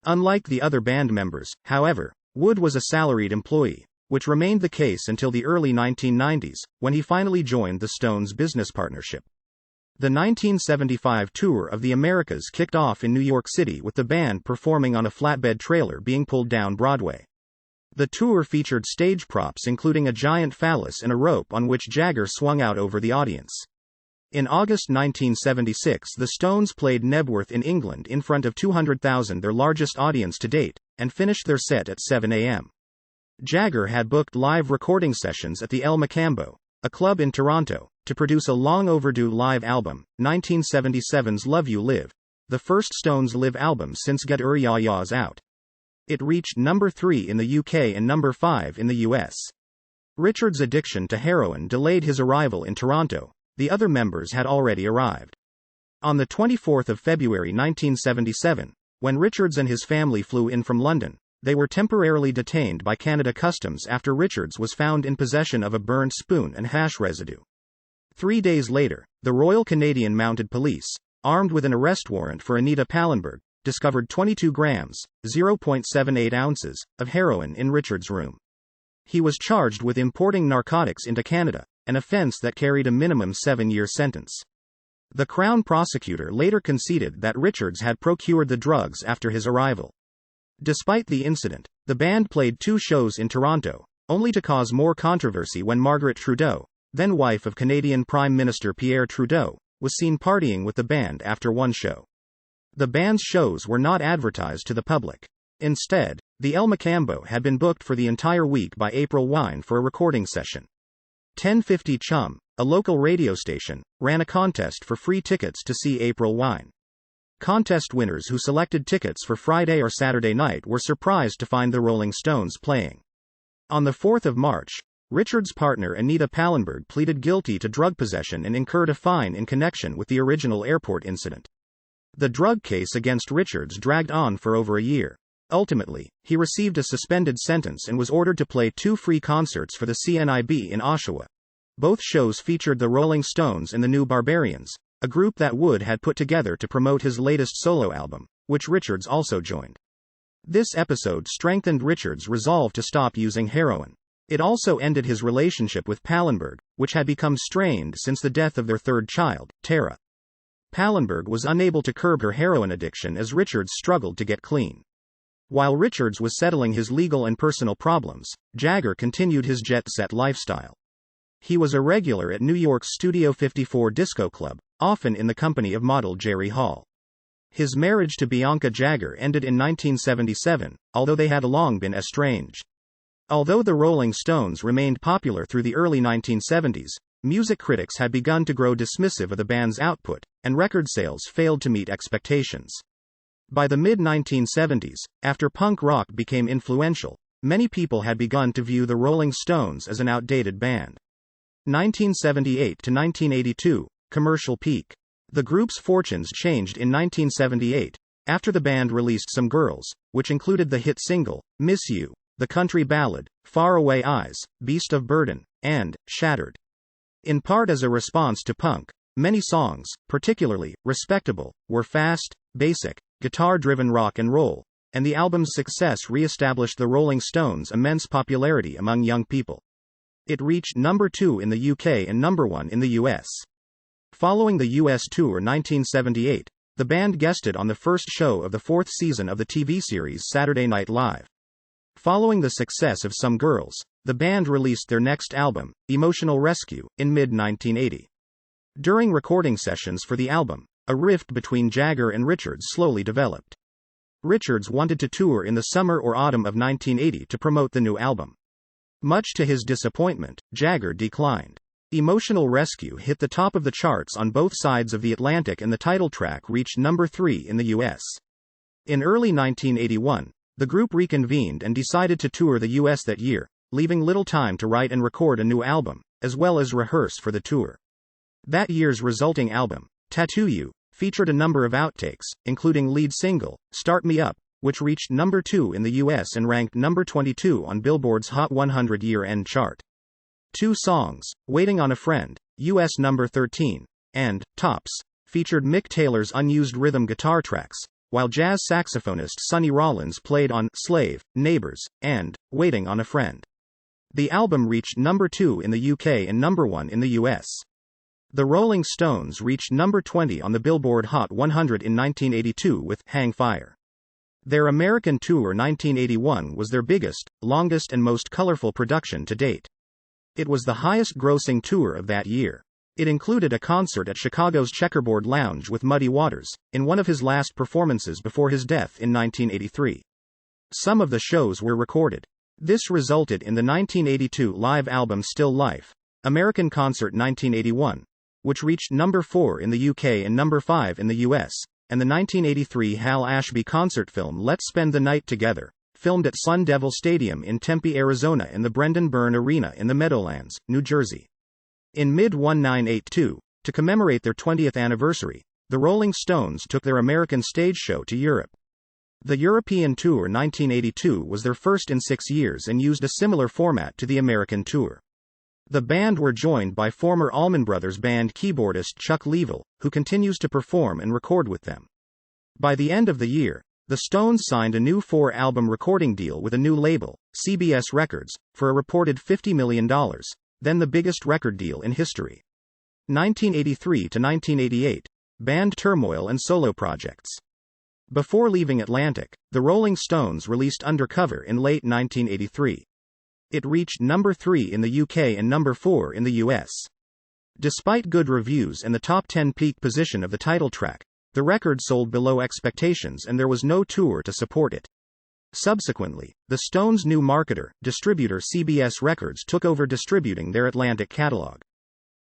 Unlike the other band members, however, Wood was a salaried employee, which remained the case until the early 1990s, when he finally joined the Stones' business partnership. The 1975 tour of the Americas kicked off in New York City with the band performing on a flatbed trailer being pulled down Broadway. The tour featured stage props including a giant phallus and a rope on which Jagger swung out over the audience. In August 1976, the Stones played Knebworth in England in front of 200,000, their largest audience to date, and finished their set at 7 a.m. Jagger had booked live recording sessions at the El Macambo, a club in Toronto, to produce a long-overdue live album, 1977's Love You Live, the first Stones live album since Get Ur Ya Ya's out. It reached number 3 in the UK and number 5 in the US. Richards' addiction to heroin delayed his arrival in Toronto. The other members had already arrived. On the 24th of February 1977, when Richards and his family flew in from London, they were temporarily detained by Canada Customs after Richards was found in possession of a burned spoon and hash residue. 3 days later, the Royal Canadian Mounted Police, armed with an arrest warrant for Anita Pallenberg, discovered 22 grams, 0.78 ounces, of heroin in Richards' room. He was charged with importing narcotics into Canada, an offense that carried a minimum 7-year sentence. The Crown prosecutor later conceded that Richards had procured the drugs after his arrival. Despite the incident, the band played 2 shows in Toronto, only to cause more controversy when Margaret Trudeau, then wife of Canadian Prime Minister Pierre Trudeau, was seen partying with the band after one show. The band's shows were not advertised to the public. Instead, the El Macambo had been booked for the entire week by April Wine for a recording session. 1050 Chum, a local radio station, ran a contest for free tickets to see April Wine. Contest winners who selected tickets for Friday or Saturday night were surprised to find the Rolling Stones playing. On the 4th of March, Richards' partner Anita Pallenberg pleaded guilty to drug possession and incurred a fine in connection with the original airport incident. The drug case against Richards dragged on for over a year. Ultimately, he received a suspended sentence and was ordered to play 2 free concerts for the CNIB in Oshawa. Both shows featured the Rolling Stones and the New Barbarians, a group that Wood had put together to promote his latest solo album, which Richards also joined. This episode strengthened Richards' resolve to stop using heroin. It also ended his relationship with Pallenberg, which had become strained since the death of their third child, Tara. Pallenberg was unable to curb her heroin addiction as Richards struggled to get clean. While Richards was settling his legal and personal problems, Jagger continued his jet-set lifestyle. He was a regular at New York's Studio 54 disco club, often in the company of model Jerry Hall. His marriage to Bianca Jagger ended in 1977, although they had long been estranged. Although the Rolling Stones remained popular through the early 1970s, music critics had begun to grow dismissive of the band's output, and record sales failed to meet expectations. By the mid-1970s, after punk rock became influential, many people had begun to view the Rolling Stones as an outdated band. 1978 to 1982, commercial peak. The group's fortunes changed in 1978, after the band released Some Girls, which included the hit single, Miss You, the country ballad, Faraway Eyes, Beast of Burden, and Shattered. In part as a response to punk, many songs, particularly Respectable, were fast, basic, guitar-driven rock and roll, and the album's success re-established the Rolling Stones' immense popularity among young people. It reached number 2 in the UK and number 1 in the US. Following the US tour 1978, the band guested on the first show of the 4th season of the TV series Saturday Night Live. Following the success of Some Girls, the band released their next album, Emotional Rescue, in mid-1980. During recording sessions for the album, a rift between Jagger and Richards slowly developed. Richards wanted to tour in the summer or autumn of 1980 to promote the new album. Much to his disappointment, Jagger declined. Emotional Rescue hit the top of the charts on both sides of the Atlantic and the title track reached number 3 in the US. In early 1981, the group reconvened and decided to tour the US that year, leaving little time to write and record a new album, as well as rehearse for the tour. That year's resulting album, Tattoo You, featured a number of outtakes, including lead single, Start Me Up, which reached number 2 in the US and ranked number 22 on Billboard's Hot 100 year-end chart. 2 songs, Waiting on a Friend, US number 13, and Tops, featured Mick Taylor's unused rhythm guitar tracks, while jazz saxophonist Sonny Rollins played on Slave, Neighbors, and Waiting on a Friend. The album reached number 2 in the UK and number 1 in the US. The Rolling Stones reached number 20 on the Billboard Hot 100 in 1982 with Hang Fire. Their American tour 1981 was their biggest, longest and most colorful production to date. It was the highest-grossing tour of that year. It included a concert at Chicago's Checkerboard Lounge with Muddy Waters, in one of his last performances before his death in 1983. Some of the shows were recorded. This resulted in the 1982 live album Still Life, American Concert 1981, which reached number 4 in the UK and number 5 in the US, and the 1983 Hal Ashby concert film Let's Spend the Night Together, filmed at Sun Devil Stadium in Tempe, Arizona and the Brendan Byrne Arena in the Meadowlands, New Jersey. In mid-1982, to commemorate their 20th anniversary, the Rolling Stones took their American stage show to Europe. The European Tour 1982 was their first in 6 years and used a similar format to the American tour. The band were joined by former Allman Brothers Band keyboardist Chuck Leavell, who continues to perform and record with them. By the end of the year, the Stones signed a new 4-album recording deal with a new label, CBS Records, for a reported $50 million, then the biggest record deal in history. 1983 to 1988, band turmoil and solo projects. Before leaving Atlantic, the Rolling Stones released Undercover in late 1983. It reached number 3 in the UK and number 4 in the US. Despite good reviews and the top 10 peak position of the title track, the record sold below expectations and there was no tour to support it. Subsequently, the Stones' new distributor CBS Records took over distributing their Atlantic catalog.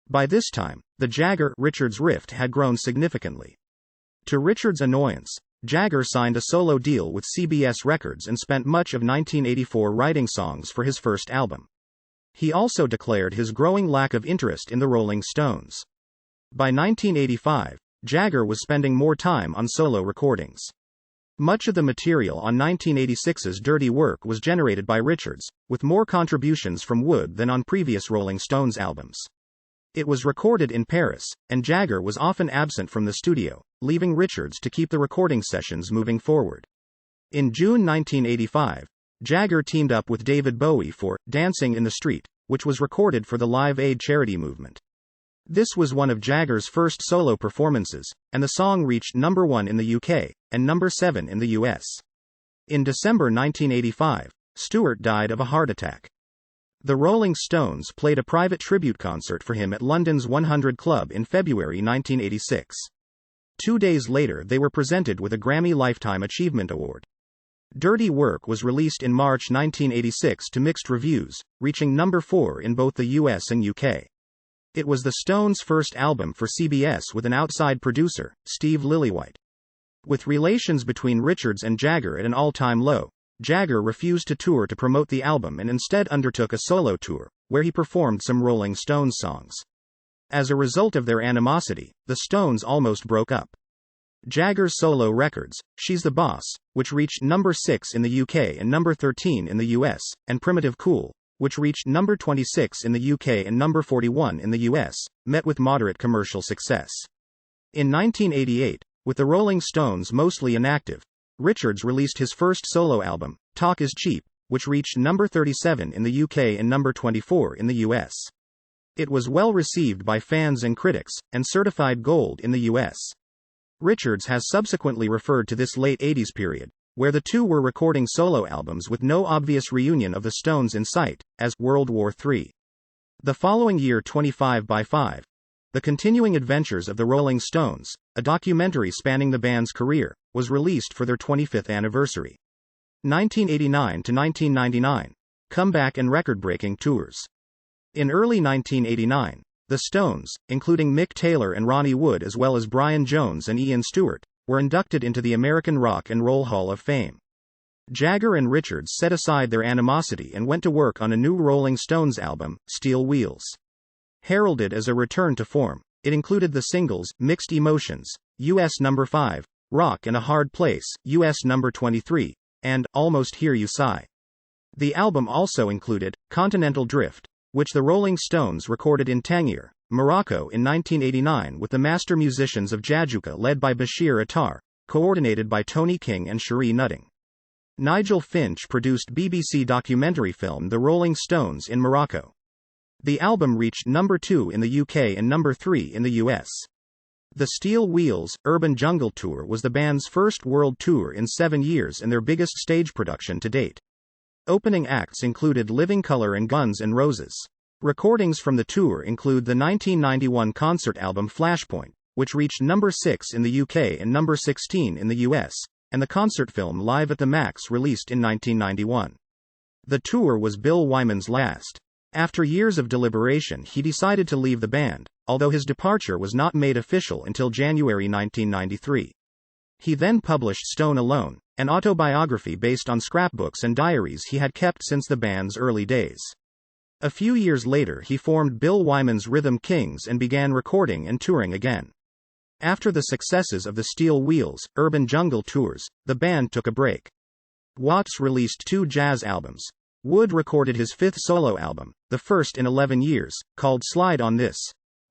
By this time, the Jagger-Richards rift had grown significantly. To Richards' annoyance, Jagger signed a solo deal with CBS Records and spent much of 1984 writing songs for his first album. He also declared his growing lack of interest in the Rolling Stones. By 1985, Jagger was spending more time on solo recordings. Much of the material on 1986's Dirty Work was generated by Richards, with more contributions from Wood than on previous Rolling Stones albums. It was recorded in Paris, and Jagger was often absent from the studio, leaving Richards to keep the recording sessions moving forward. In June 1985, Jagger teamed up with David Bowie for Dancing in the Street, which was recorded for the Live Aid charity movement. This was one of Jagger's first solo performances, and the song reached number 1 in the UK, and number 7 in the US. In December 1985, Stewart died of a heart attack. The Rolling Stones played a private tribute concert for him at London's 100 Club in February 1986. 2 days later they were presented with a Grammy Lifetime Achievement Award. Dirty Work was released in March 1986 to mixed reviews, reaching number 4 in both the US and UK. It was the Stones' first album for CBS with an outside producer, Steve Lillywhite. With relations between Richards and Jagger at an all-time low, Jagger refused to tour to promote the album and instead undertook a solo tour, where he performed some Rolling Stones songs. As a result of their animosity, the Stones almost broke up. Jagger's solo records, She's the Boss, which reached number 6 in the UK and number 13 in the US, and Primitive Cool, which reached number 26 in the UK and number 41 in the US, met with moderate commercial success. In 1988, with the Rolling Stones mostly inactive, Richards released his first solo album, Talk Is Cheap, which reached number 37 in the UK and number 24 in the US. It was well received by fans and critics, and certified gold in the US. Richards has subsequently referred to this late 80s period, where the two were recording solo albums with no obvious reunion of the Stones in sight, as World War III. The following year, 25 by 5, The Continuing Adventures of the Rolling Stones, a documentary spanning the band's career, was released for their 25th anniversary. 1989 to 1999, Comeback and record-breaking tours. In early 1989, the Stones, including Mick Taylor and Ronnie Wood as well as Brian Jones and Ian Stewart, were inducted into the American Rock and Roll Hall of Fame. Jagger and Richards set aside their animosity and went to work on a new Rolling Stones album, Steel Wheels. Heralded as a return to form, it included the singles, Mixed Emotions, US number 5, Rock and a Hard Place, US number 23, and Almost Hear You Sigh. The album also included Continental Drift, which the Rolling Stones recorded in Tangier, Morocco in 1989 with the master musicians of Jajouka led by Bashir Attar, coordinated by Tony King and Cherie Nutting. Nigel Finch produced BBC documentary film The Rolling Stones in Morocco. The album reached number 2 in the UK and number 3 in the US. The Steel Wheels Urban Jungle Tour was the band's first world tour in 7 years and their biggest stage production to date. Opening acts included Living Colour and Guns N' Roses. Recordings from the tour include the 1991 concert album Flashpoint, which reached number 6 in the UK and number 16 in the US, and the concert film Live at the Max released in 1991. The tour was Bill Wyman's last. After years of deliberation, he decided to leave the band, although his departure was not made official until January 1993. He then published Stone Alone, an autobiography based on scrapbooks and diaries he had kept since the band's early days. A few years later he formed Bill Wyman's Rhythm Kings and began recording and touring again. After the successes of the Steel Wheels Urban Jungle tours, the band took a break. Watts released 2 jazz albums. Wood recorded his 5th solo album, the first in 11 years, called Slide on This.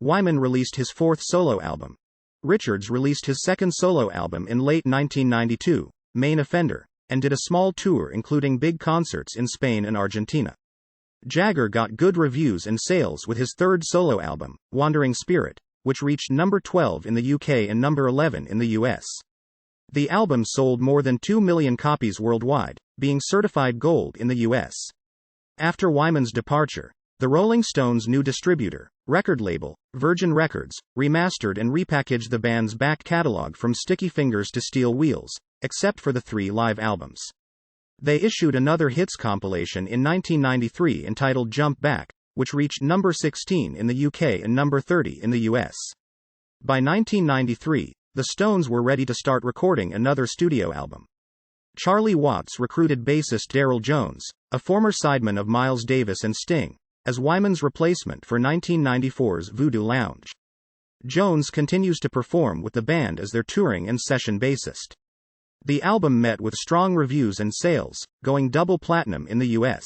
Wyman released his 4th solo album. Richards released his 2nd solo album in late 1992, Main Offender, and did a small tour including big concerts in Spain and Argentina. Jagger got good reviews and sales with his 3rd solo album, Wandering Spirit, which reached number 12 in the UK and number 11 in the US. The album sold more than 2 million copies worldwide, being certified gold in the US. After Wyman's departure, the Rolling Stones' new distributor, record label, Virgin Records, remastered and repackaged the band's back catalog from Sticky Fingers to Steel Wheels, except for the 3 live albums. They issued another hits compilation in 1993 entitled Jump Back, which reached number 16 in the UK and number 30 in the US. By 1993, the Stones were ready to start recording another studio album. Charlie Watts recruited bassist Darryl Jones, a former sideman of Miles Davis and Sting, as Wyman's replacement for 1994's Voodoo Lounge. Jones continues to perform with the band as their touring and session bassist. The album met with strong reviews and sales, going double platinum in the US.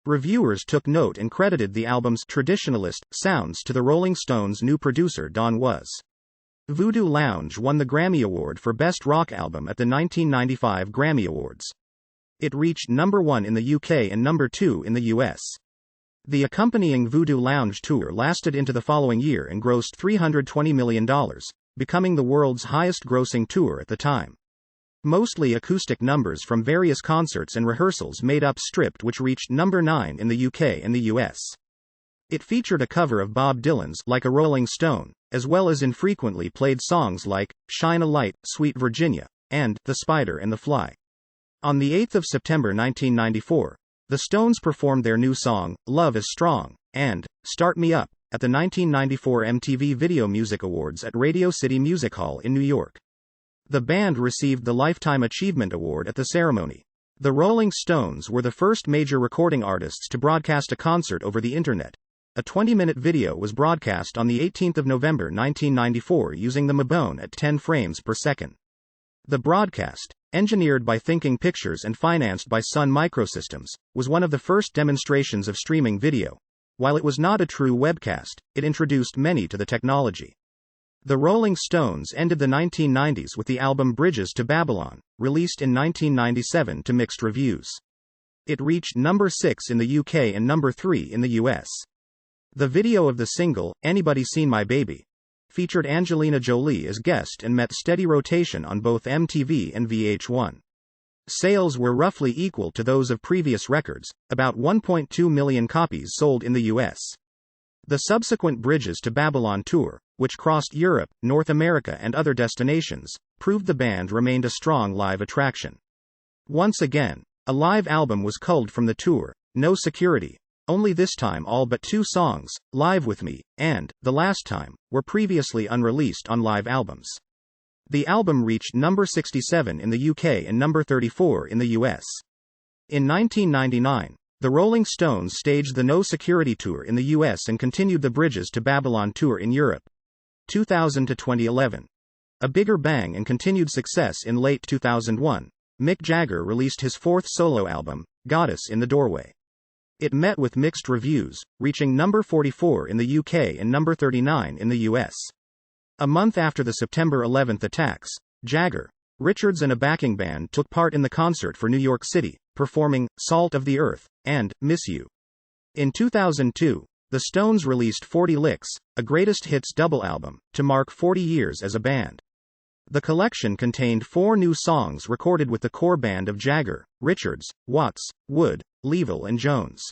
Reviewers took note and credited the album's traditionalist sounds to the Rolling Stones' new producer Don Was. Voodoo Lounge won the Grammy Award for Best Rock Album at the 1995 Grammy Awards. It reached number 1 in the UK and number 2 in the US. The accompanying Voodoo Lounge tour lasted into the following year and grossed $320 million, becoming the world's highest-grossing tour at the time. Mostly acoustic numbers from various concerts and rehearsals made up Stripped, which reached number 9 in the UK and the US. It featured a cover of Bob Dylan's Like a Rolling Stone, as well as infrequently played songs like Shine a Light, Sweet Virginia, and The Spider and the Fly. On the 8th of September 1994, the Stones performed their new song, Love is Strong, and Start Me Up, at the 1994 MTV Video Music Awards at Radio City Music Hall in New York. The band received the Lifetime Achievement Award at the ceremony. The Rolling Stones were the first major recording artists to broadcast a concert over the internet. A 20-minute video was broadcast on the 18th of November 1994 using the Mabone at 10 frames per second. The broadcast, engineered by Thinking Pictures and financed by Sun Microsystems, was one of the first demonstrations of streaming video. While it was not a true webcast, it introduced many to the technology. The Rolling Stones ended the 1990s with the album Bridges to Babylon, released in 1997 to mixed reviews. It reached number 6 in the UK and number 3 in the US. The video of the single, Anybody Seen My Baby?, featured Angelina Jolie as guest and met steady rotation on both MTV and VH1. Sales were roughly equal to those of previous records, about 1.2 million copies sold in the US. The subsequent Bridges to Babylon tour, which crossed Europe, North America and other destinations, proved the band remained a strong live attraction. Once again, a live album was culled from the tour, No Security. Only this time all but 2 songs, Live With Me, and The Last Time, were previously unreleased on live albums. The album reached number 67 in the UK and number 34 in the US. In 1999, the Rolling Stones staged the No Security tour in the US and continued the Bridges to Babylon tour in Europe. 2000 to 2011. A bigger bang and continued success in late 2001, Mick Jagger released his 4th solo album, Goddess in the Doorway. It met with mixed reviews, reaching number 44 in the UK and number 39 in the US. A month after the September 11th attacks, Jagger, Richards and a backing band took part in the concert for New York City, performing Salt of the Earth and Miss You. In 2002, the Stones released 40 Licks, a greatest hits double album, to mark 40 years as a band. The collection contained 4 new songs recorded with the core band of Jagger, Richards, Watts, Wood, Leavell and Jones.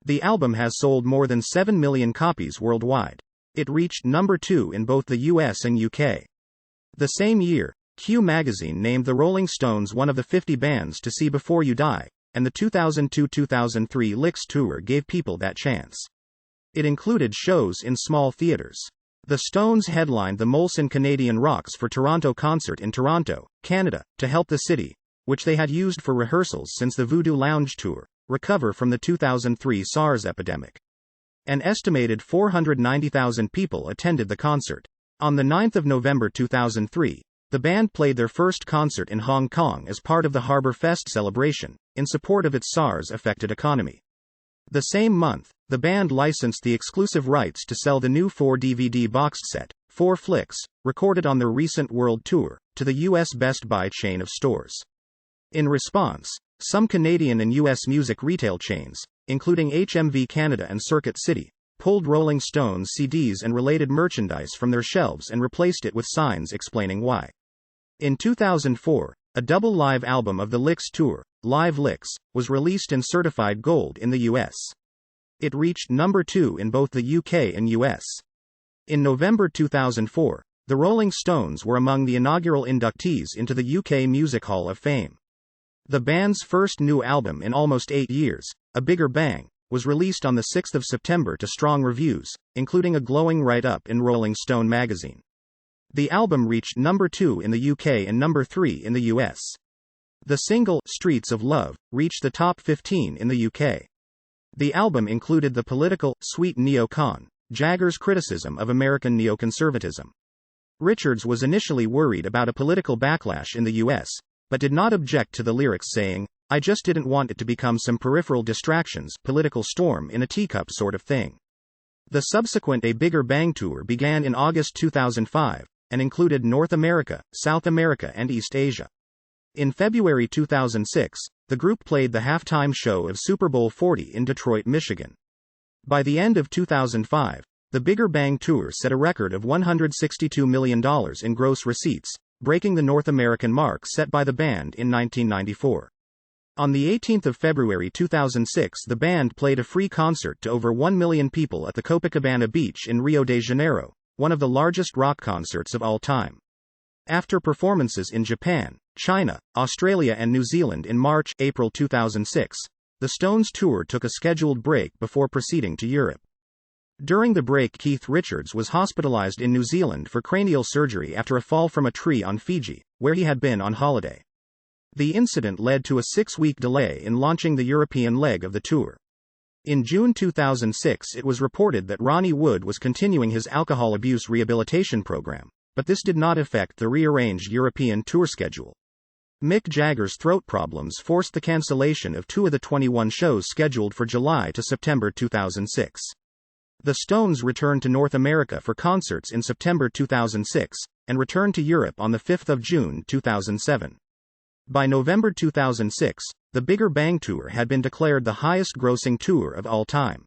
The album has sold more than 7 million copies worldwide. It reached number 2 in both the US and UK. The same year, Q magazine named the Rolling Stones one of the 50 bands to see before you die, and the 2002-2003 Licks tour gave people that chance. It included shows in small theaters. The Stones headlined the Molson Canadian Rocks for Toronto concert in Toronto, Canada, to help the city, which they had used for rehearsals since the Voodoo Lounge tour, recover from the 2003 SARS epidemic. An estimated 490,000 people attended the concert. On the 9th of November 2003, the band played their first concert in Hong Kong as part of the Harbour Fest celebration, in support of its SARS-affected economy. The same month, the band licensed the exclusive rights to sell the new 4-DVD boxed set, 4 Flicks, recorded on their recent world tour, to the US Best Buy chain of stores. In response, some Canadian and US music retail chains, including HMV Canada and Circuit City, pulled Rolling Stones CDs and related merchandise from their shelves and replaced it with signs explaining why. In 2004, a double live album of the Licks tour, Live Licks, was released and certified gold in the US. It reached number 2 in both the UK and US. In November 2004, the Rolling Stones were among the inaugural inductees into the UK Music Hall of Fame. The band's first new album in almost 8 years, A Bigger Bang, was released on the 6th of September to strong reviews, including a glowing write-up in Rolling Stone magazine. The album reached number 2 in the UK and number 3 in the US. The single, Streets of Love, reached the top 15 in the UK. The album included the political, Sweet Neo-Con, Jagger's criticism of American neoconservatism. Richards was initially worried about a political backlash in the US, but did not object to the lyrics, saying, "I just didn't want it to become some peripheral distractions, political storm in a teacup sort of thing." The subsequent A Bigger Bang tour began in August 2005, and included North America, South America and East Asia. In February 2006, the group played the halftime show of Super Bowl 40 in Detroit, Michigan. By the end of 2005, the Bigger Bang Tour set a record of $162 million in gross receipts, breaking the North American mark set by the band in 1994. On the 18th of February 2006, the band played a free concert to over 1 million people at the Copacabana Beach in Rio de Janeiro, one of the largest rock concerts of all time. After performances in Japan, China, Australia and New Zealand in March-April 2006, the Stones tour took a scheduled break before proceeding to Europe. During the break, Keith Richards was hospitalized in New Zealand for cranial surgery after a fall from a tree on Fiji, where he had been on holiday. The incident led to a 6-week delay in launching the European leg of the tour. In June 2006, it was reported that Ronnie Wood was continuing his alcohol abuse rehabilitation program, but this did not affect the rearranged European tour schedule. Mick Jagger's throat problems forced the cancellation of 2 of the 21 shows scheduled for July to September 2006. The Stones returned to North America for concerts in September 2006, and returned to Europe on the 5th of June 2007. By November 2006, the Bigger Bang Tour had been declared the highest-grossing tour of all time.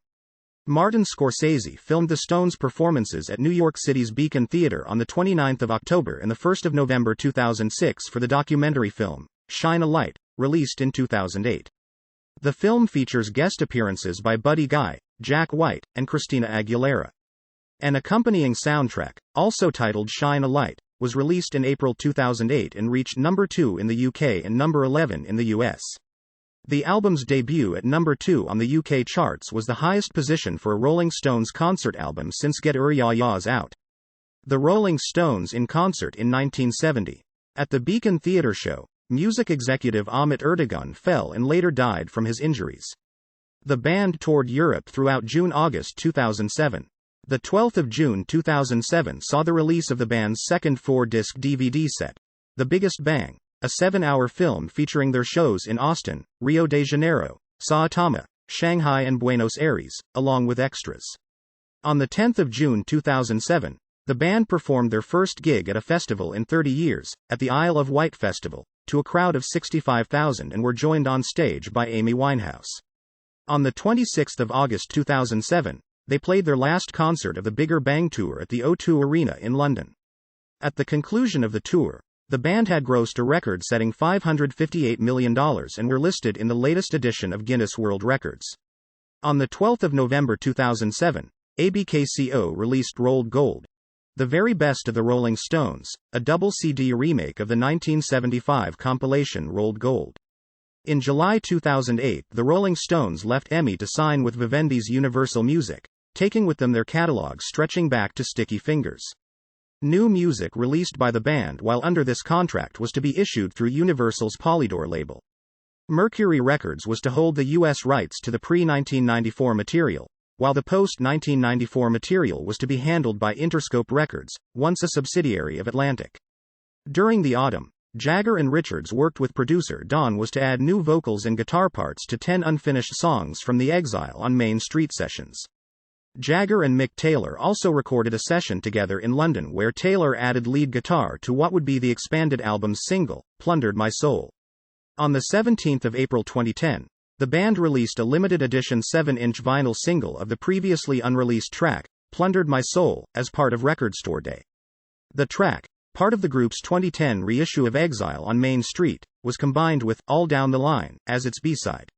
Martin Scorsese filmed the Stones' performances at New York City's Beacon Theatre on the 29th of October and the 1st of November 2006 for the documentary film, Shine a Light, released in 2008. The film features guest appearances by Buddy Guy, Jack White, and Christina Aguilera. An accompanying soundtrack, also titled Shine a Light, was released in April 2008 and reached number 2 in the UK and number 11 in the US. The album's debut at number 2 on the UK charts was the highest position for a Rolling Stones concert album since Get Ur Ya Ya's Out. The Rolling Stones in concert in 1970. At the Beacon Theatre show, music executive Ahmet Ertegun fell and later died from his injuries. The band toured Europe throughout June-August 2007. The 12th of June 2007 saw the release of the band's second 4-disc DVD set, The Biggest Bang, a 7-hour film featuring their shows in Austin, Rio de Janeiro, Saitama, Shanghai and Buenos Aires, along with extras. On the 10th of June 2007, the band performed their first gig at a festival in 30 years, at the Isle of Wight Festival, to a crowd of 65,000 and were joined on stage by Amy Winehouse. On the 26th of August 2007, they played their last concert of the Bigger Bang Tour at the O2 Arena in London. At the conclusion of the tour, the band had grossed a record-setting $558 million and were listed in the latest edition of Guinness World Records. On the 12th of November 2007, ABKCO released Rolled Gold, the very best of the Rolling Stones, a double CD remake of the 1975 compilation Rolled Gold. In July 2008, the Rolling Stones left EMI to sign with Vivendi's Universal Music, taking with them their catalog stretching back to Sticky Fingers. New music released by the band while under this contract was to be issued through Universal's Polydor label. Mercury Records was to hold the U.S. rights to the pre-1994 material, while the post-1994 material was to be handled by Interscope Records, once a subsidiary of Atlantic. During the autumn, Jagger and Richards worked with producer Don Was to add new vocals and guitar parts to 10 unfinished songs from the Exile on Main Street sessions. Jagger and Mick Taylor also recorded a session together in London where Taylor added lead guitar to what would be the expanded album's single, Plundered My Soul. On the 17th of April 2010, the band released a limited edition 7-inch vinyl single of the previously unreleased track, Plundered My Soul, as part of Record Store Day. The track, part of the group's 2010 reissue of Exile on Main Street, was combined with All Down the Line as its B-side.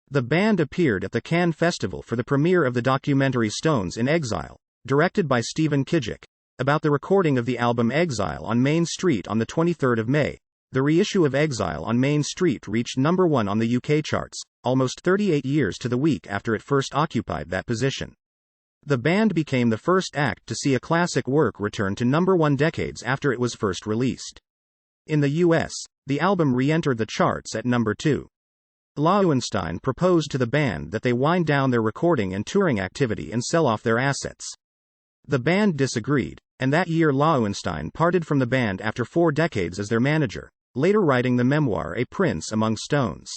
The band appeared at the Cannes Festival for the premiere of the documentary Stones in Exile, directed by Stephen Kijek, about the recording of the album Exile on Main Street on the 23rd of May. The reissue of Exile on Main Street reached number 1 on the UK charts, almost 38 years to the week after it first occupied that position. The band became the first act to see a classic work return to number 1 decades after it was first released. In the US, the album re-entered the charts at number 2. Lowenstein proposed to the band that they wind down their recording and touring activity and sell off their assets. The band disagreed, and that year Lowenstein parted from the band after 4 decades as their manager, later writing the memoir A Prince Among Stones.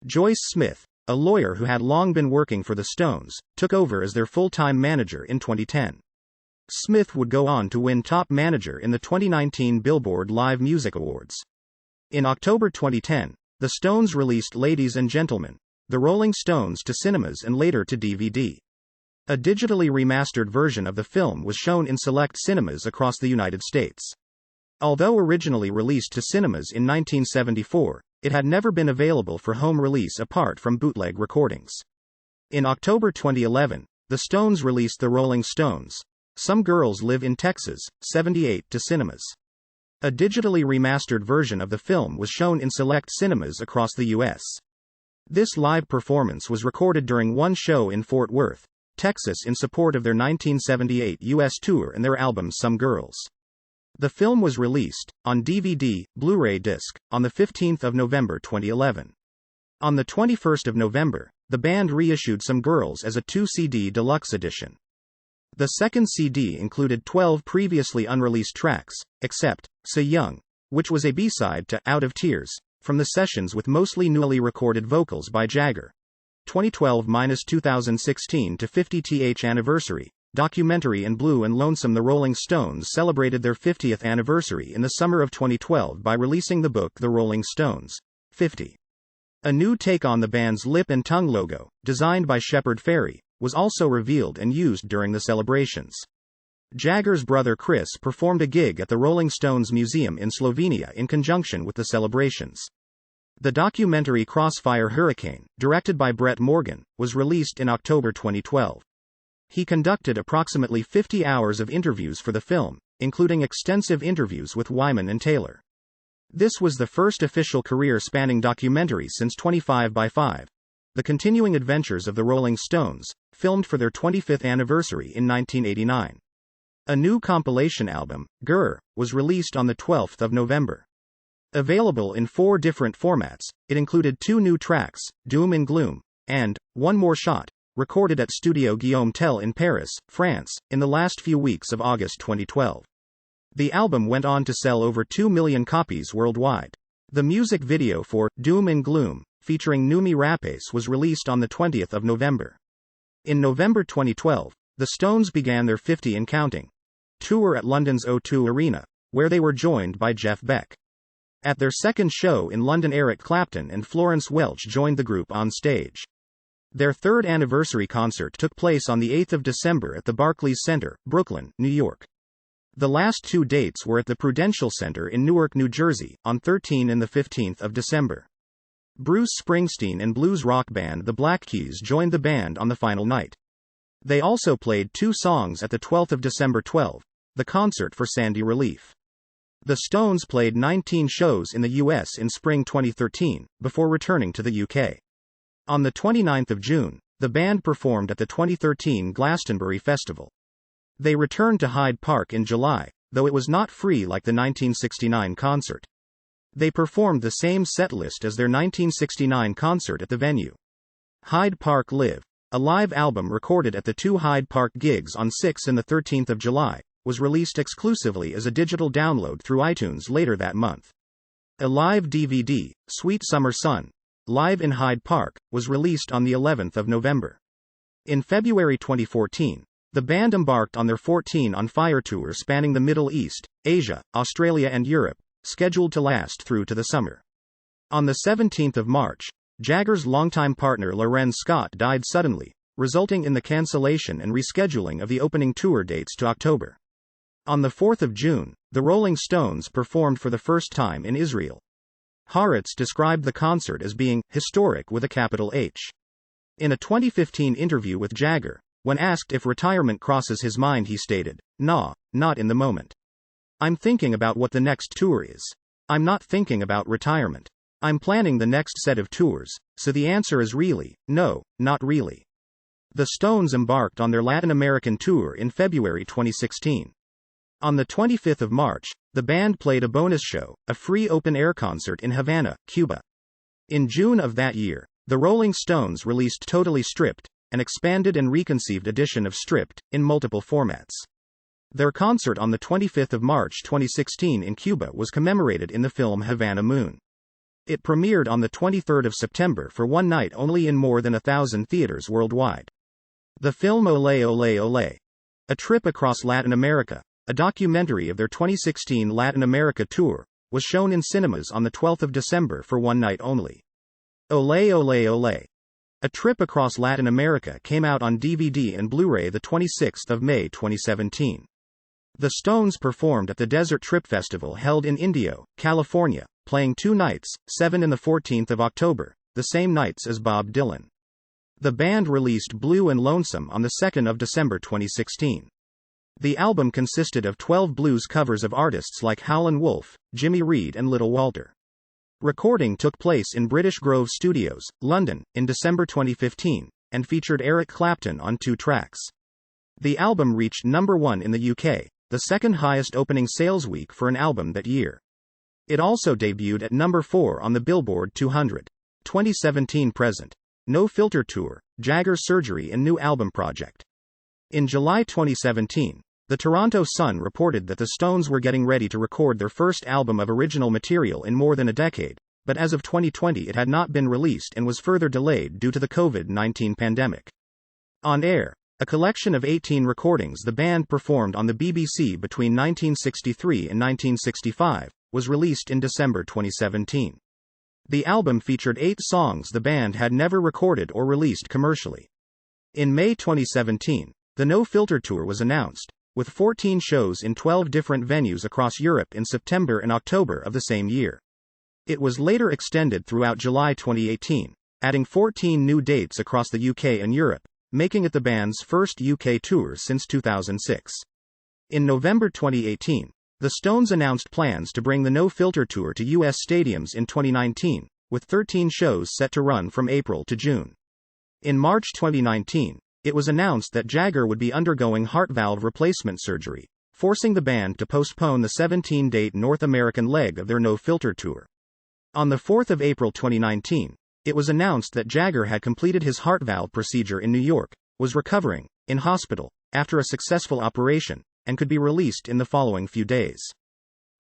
Joyce Smith, a lawyer who had long been working for the Stones, took over as their full-time manager in 2010. Smith would go on to win Top Manager in the 2019 Billboard Live Music Awards. In October 2010, the Stones released Ladies and Gentlemen, The Rolling Stones to cinemas and later to DVD. A digitally remastered version of the film was shown in select cinemas across the United States. Although originally released to cinemas in 1974, it had never been available for home release apart from bootleg recordings. In October 2011, the Stones released The Rolling Stones, Some Girls Live in Texas, 78 to cinemas. A digitally remastered version of the film was shown in select cinemas across the U.S. This live performance was recorded during one show in Fort Worth, Texas in support of their 1978 U.S. tour and their album Some Girls. The film was released, on DVD, Blu-ray disc, on the 15th of November 2011. On the 21st of November, the band reissued Some Girls as a 2-CD deluxe edition. The second CD included 12 previously unreleased tracks, except So Young, which was a B-side to Out of Tears, from the sessions with mostly newly recorded vocals by Jagger. 2012-2016 to 50th anniversary. Documentary and Blue and Lonesome. The Rolling Stones celebrated their 50th anniversary in the summer of 2012 by releasing the book The Rolling Stones, 50. A new take on the band's lip and tongue logo, designed by Shepard Fairey, was also revealed and used during the celebrations. Jagger's brother Chris performed a gig at the Rolling Stones Museum in Slovenia in conjunction with the celebrations. The documentary Crossfire Hurricane, directed by Brett Morgan, was released in October 2012. He conducted approximately 50 hours of interviews for the film, including extensive interviews with Wyman and Taylor. This was the first official career-spanning documentary since 25 by 5, The Continuing Adventures of the Rolling Stones, filmed for their 25th anniversary in 1989. A new compilation album, Grr, was released on the 12th of November. Available in 4 different formats, it included 2 new tracks, Doom and Gloom, and One More Shot, recorded at Studio Guillaume Tell in Paris, France, in the last few weeks of August 2012. The album went on to sell over 2 million copies worldwide. The music video for Doom and Gloom, featuring Noomi Rapace, was released on the 20th of November. In November 2012, the Stones began their 50 and counting tour at London's O2 Arena, where they were joined by Jeff Beck. At their second show in London, Eric Clapton and Florence Welch joined the group on stage. Their third anniversary concert took place on the 8th of December at the Barclays Center, Brooklyn, New York. The last 2 dates were at the Prudential Center in Newark, New Jersey, on 13 and the 15th of December. Bruce Springsteen and blues rock band The Black Keys joined the band on the final night. They also played 2 songs at the 12th of December 12, the concert for Sandy Relief. The Stones played 19 shows in the US in spring 2013, before returning to the UK. On the 29th of June, the band performed at the 2013 Glastonbury Festival. They returned to Hyde Park in July, though it was not free like the 1969 concert. They performed the same set list as their 1969 concert at the venue. Hyde Park Live, a live album recorded at the 2 Hyde Park gigs on 6 and the 13th of July, was released exclusively as a digital download through iTunes later that month. A live DVD, Sweet Summer Sun, Live in Hyde Park, was released on the 11th of November. In February 2014, the band embarked on their 14 on Fire tour spanning the Middle East, Asia, Australia and Europe, scheduled to last through to the summer. On the 17th of March, Jagger's longtime partner Loren Scott died suddenly, resulting in the cancellation and rescheduling of the opening tour dates to October. On the 4th of June, the Rolling Stones performed for the first time in Israel. Haaretz described the concert as being historic with a capital H. In a 2015 interview with Jagger, when asked if retirement crosses his mind, he stated, "Nah, not in the moment. I'm thinking about what the next tour is. I'm not thinking about retirement. I'm planning the next set of tours, so the answer is really, no, not really." The Stones embarked on their Latin American tour in February 2016. On the 25th of March, the band played a bonus show, a free open-air concert in Havana, Cuba. In June of that year, the Rolling Stones released Totally Stripped, an expanded and reconceived edition of Stripped, in multiple formats. Their concert on the 25th of March 2016 in Cuba was commemorated in the film Havana Moon. It premiered on the 23rd of September for one night only in more than 1,000 theaters worldwide. The film Ole Ole Ole, A Trip Across Latin America, a documentary of their 2016 Latin America tour, was shown in cinemas on the 12th of December for one night only. Ole Ole Ole, A Trip Across Latin America came out on DVD and Blu-ray the 26th of May 2017. The Stones performed at the Desert Trip Festival held in Indio, California, playing 2 nights, 7 and the 14th of October, the same nights as Bob Dylan. The band released Blue and Lonesome on the 2nd of December 2016. The album consisted of 12 blues covers of artists like Howlin' Wolf, Jimmy Reed and Little Walter. Recording took place in British Grove Studios, London, in December 2015, and featured Eric Clapton on 2 tracks. The album reached number 1 in the UK, the second highest opening sales week for an album that year. It also debuted at number 4 on the Billboard 200. 2017-present. No Filter Tour, Jagger Surgery and New Album Project. In July 2017, the Toronto Sun reported that the Stones were getting ready to record their first album of original material in more than a decade, but as of 2020 it had not been released and was further delayed due to the COVID-19 pandemic. On Air, a collection of 18 recordings the band performed on the BBC between 1963 and 1965, was released in December 2017. The album featured 8 songs the band had never recorded or released commercially. In May 2017, the No Filter Tour was announced, with 14 shows in 12 different venues across Europe in September and October of the same year. It was later extended throughout July 2018, adding 14 new dates across the UK and Europe, making it the band's first UK tour since 2006. In November 2018, the Stones announced plans to bring the No Filter Tour to US stadiums in 2019, with 13 shows set to run from April to June. In March 2019, it was announced that Jagger would be undergoing heart valve replacement surgery, forcing the band to postpone the 17-date North American leg of their No Filter Tour. On the 4th of April 2019, it was announced that Jagger had completed his heart valve procedure in New York, was recovering, in hospital, after a successful operation, and could be released in the following few days.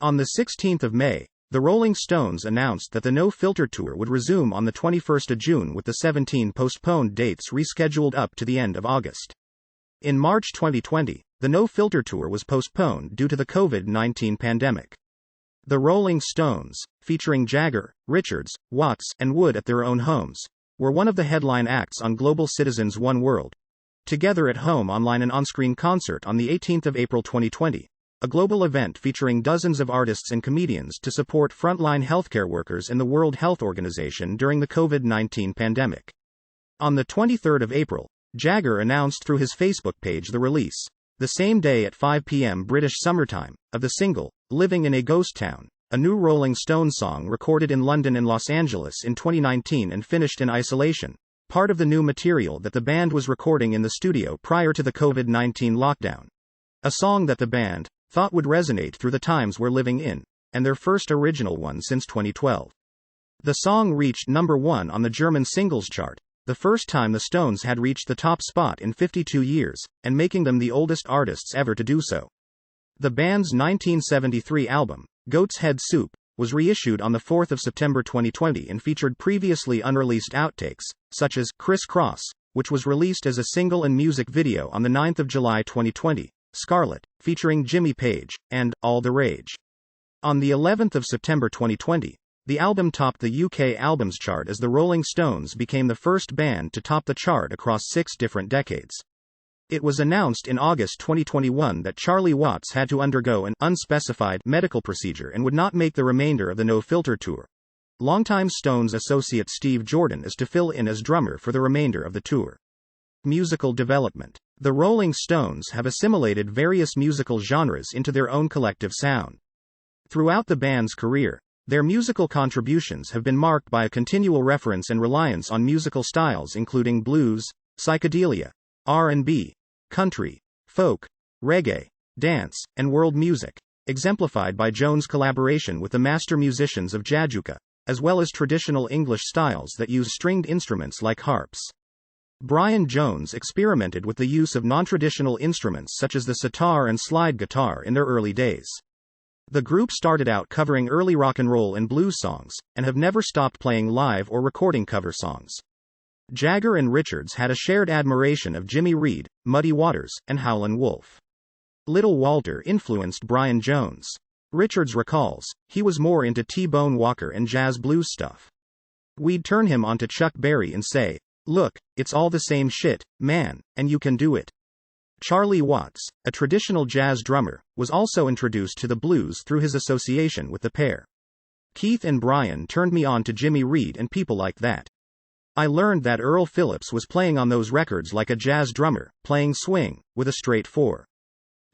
On the 16th of May, the Rolling Stones announced that the No Filter Tour would resume on the 21st of June with the 17 postponed dates rescheduled up to the end of August. In March 2020, the No Filter Tour was postponed due to the COVID-19 pandemic. The Rolling Stones, featuring Jagger, Richards, Watts, and Wood at their own homes, were one of the headline acts on Global Citizen's One World Together at Home online and on-screen concert on the 18th of April 2020, a global event featuring dozens of artists and comedians to support frontline healthcare workers in the World Health Organization during the COVID-19 pandemic. On the 23rd of April, Jagger announced through his Facebook page the release, the same day at 5 p.m. British summertime, of the single, Living in a Ghost Town, a new Rolling Stones song recorded in London and Los Angeles in 2019 and finished in isolation, part of the new material that the band was recording in the studio prior to the COVID-19 lockdown. A song that the band thought would resonate through the times we're living in, and their first original one since 2012. The song reached number 1 on the German singles chart, the first time the Stones had reached the top spot in 52 years, and making them the oldest artists ever to do so. The band's 1973 album, Goat's Head Soup, was reissued on the 4th of September 2020 and featured previously unreleased outtakes, such as Criss Cross, which was released as a single and music video on the 9th of July 2020, Scarlet, featuring Jimmy Page, and All the Rage. On the 11th of September 2020, the album topped the UK Albums Chart as the Rolling Stones became the first band to top the chart across 6 different decades. It was announced in August 2021 that Charlie Watts had to undergo an unspecified medical procedure and would not make the remainder of the No Filter Tour. Longtime Stones associate Steve Jordan is to fill in as drummer for the remainder of the tour. Musical development. The Rolling Stones have assimilated various musical genres into their own collective sound. Throughout the band's career, their musical contributions have been marked by a continual reference and reliance on musical styles including blues, psychedelia, R&B, country, folk, reggae, dance, and world music, exemplified by Jones' collaboration with the master musicians of Jajouka, as well as traditional English styles that use stringed instruments like harps. Brian Jones experimented with the use of non-traditional instruments such as the sitar and slide guitar in their early days. The group started out covering early rock and roll and blues songs, and have never stopped playing live or recording cover songs. Jagger and Richards had a shared admiration of Jimmy Reed, Muddy Waters, and Howlin' Wolf. Little Walter influenced Brian Jones. Richards recalls, he was more into T-Bone Walker and jazz blues stuff. We'd turn him onto Chuck Berry and say, Look, it's all the same shit, man, and you can do it. Charlie Watts, a traditional jazz drummer, was also introduced to the blues through his association with the pair. Keith and Brian turned me on to Jimmy Reed and people like that. I learned that Earl Phillips was playing on those records like a jazz drummer, playing swing, with a straight 4.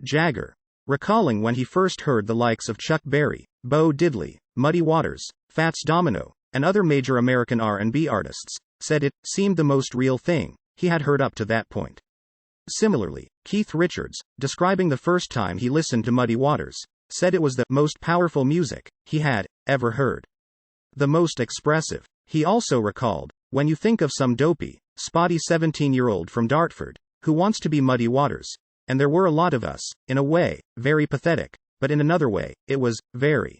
Jagger, recalling when he first heard the likes of Chuck Berry, Bo Diddley, Muddy Waters, Fats Domino, and other major American R&B artists, said it seemed the most real thing he had heard up to that point. Similarly, Keith Richards, describing the first time he listened to Muddy Waters, said it was the most powerful music he had ever heard. The most expressive. He also recalled, when you think of some dopey, spotty 17-year-old from Dartford, who wants to be Muddy Waters, and there were a lot of us, in a way, very pathetic, but in another way, it was very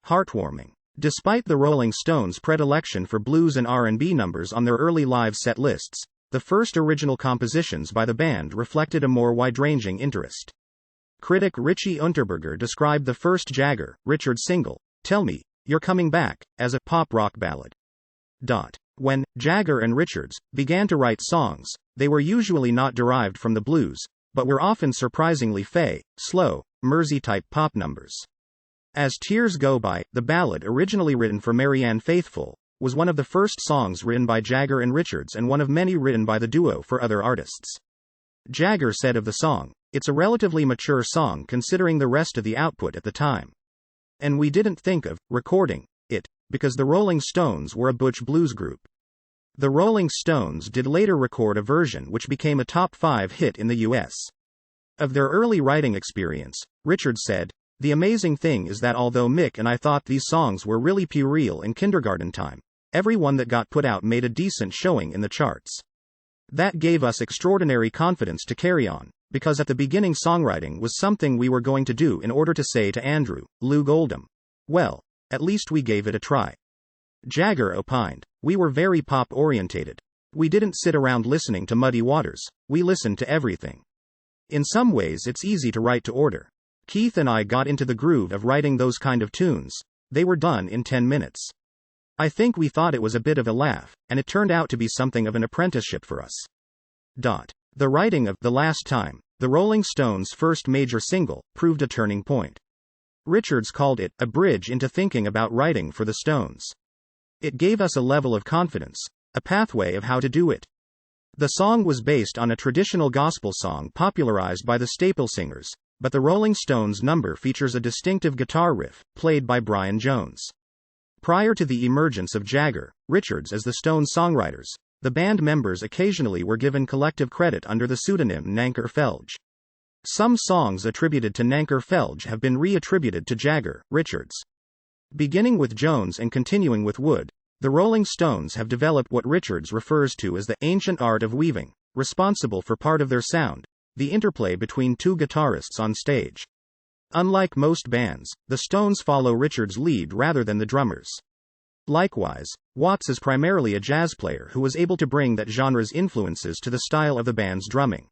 heartwarming. Despite the Rolling Stones' predilection for blues and R&B numbers on their early live set lists, the first original compositions by the band reflected a more wide-ranging interest. Critic Richie Unterberger described the first Jagger, Richards single, Tell Me, You're Coming Back, as a pop rock ballad. When Jagger and Richards began to write songs, they were usually not derived from the blues, but were often surprisingly slow, Mersey-type pop numbers. As Tears Go By, the ballad originally written for Marianne Faithfull, was one of the first songs written by Jagger and Richards and one of many written by the duo for other artists. Jagger said of the song, it's a relatively mature song considering the rest of the output at the time. And we didn't think of recording it, because the Rolling Stones were a butch blues group. The Rolling Stones did later record a version which became a top 5 hit in the US. Of their early writing experience, Richards said, the amazing thing is that although Mick and I thought these songs were really puerile in kindergarten time, every one that got put out made a decent showing in the charts. That gave us extraordinary confidence to carry on, because at the beginning songwriting was something we were going to do in order to say to Andrew, Lou Oldham, well, at least we gave it a try. Jagger opined, we were very pop-orientated. We didn't sit around listening to Muddy Waters, we listened to everything. In some ways it's easy to write to order. Keith and I got into the groove of writing those kind of tunes, they were done in 10 minutes. I think we thought it was a bit of a laugh, and it turned out to be something of an apprenticeship for us. The writing of The Last Time, the Rolling Stones' first major single, proved a turning point. Richards called it a bridge into thinking about writing for the Stones. It gave us a level of confidence, a pathway of how to do it. The song was based on a traditional gospel song popularized by the Staple Singers, but the Rolling Stones number features a distinctive guitar riff, played by Brian Jones. Prior to the emergence of Jagger, Richards as the Stones songwriters, the band members occasionally were given collective credit under the pseudonym Nanker Felge. Some songs attributed to Nanker Felge have been re-attributed to Jagger, Richards. Beginning with Jones and continuing with Wood, the Rolling Stones have developed what Richards refers to as the ancient art of weaving, responsible for part of their sound, the interplay between two guitarists on stage. Unlike most bands, the Stones follow Richards' lead rather than the drummers. Likewise, Watts is primarily a jazz player who was able to bring that genre's influences to the style of the band's drumming.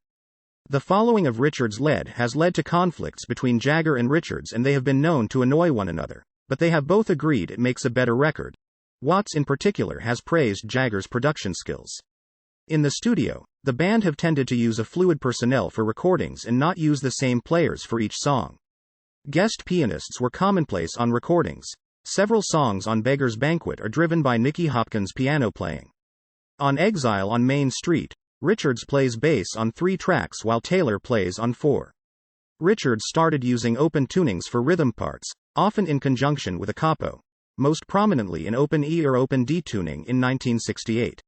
The following of Richards' lead has led to conflicts between Jagger and Richards, and they have been known to annoy one another, but they have both agreed it makes a better record. Watts in particular has praised Jagger's production skills. In the studio, the band have tended to use a fluid personnel for recordings and not use the same players for each song. Guest pianists were commonplace on recordings. Several songs on Beggar's Banquet are driven by Nicky Hopkins' piano playing. On Exile on Main Street, Richards plays bass on 3 tracks while Taylor plays on 4. Richards started using open tunings for rhythm parts, often in conjunction with a capo, most prominently in open E or open D tuning in 1968.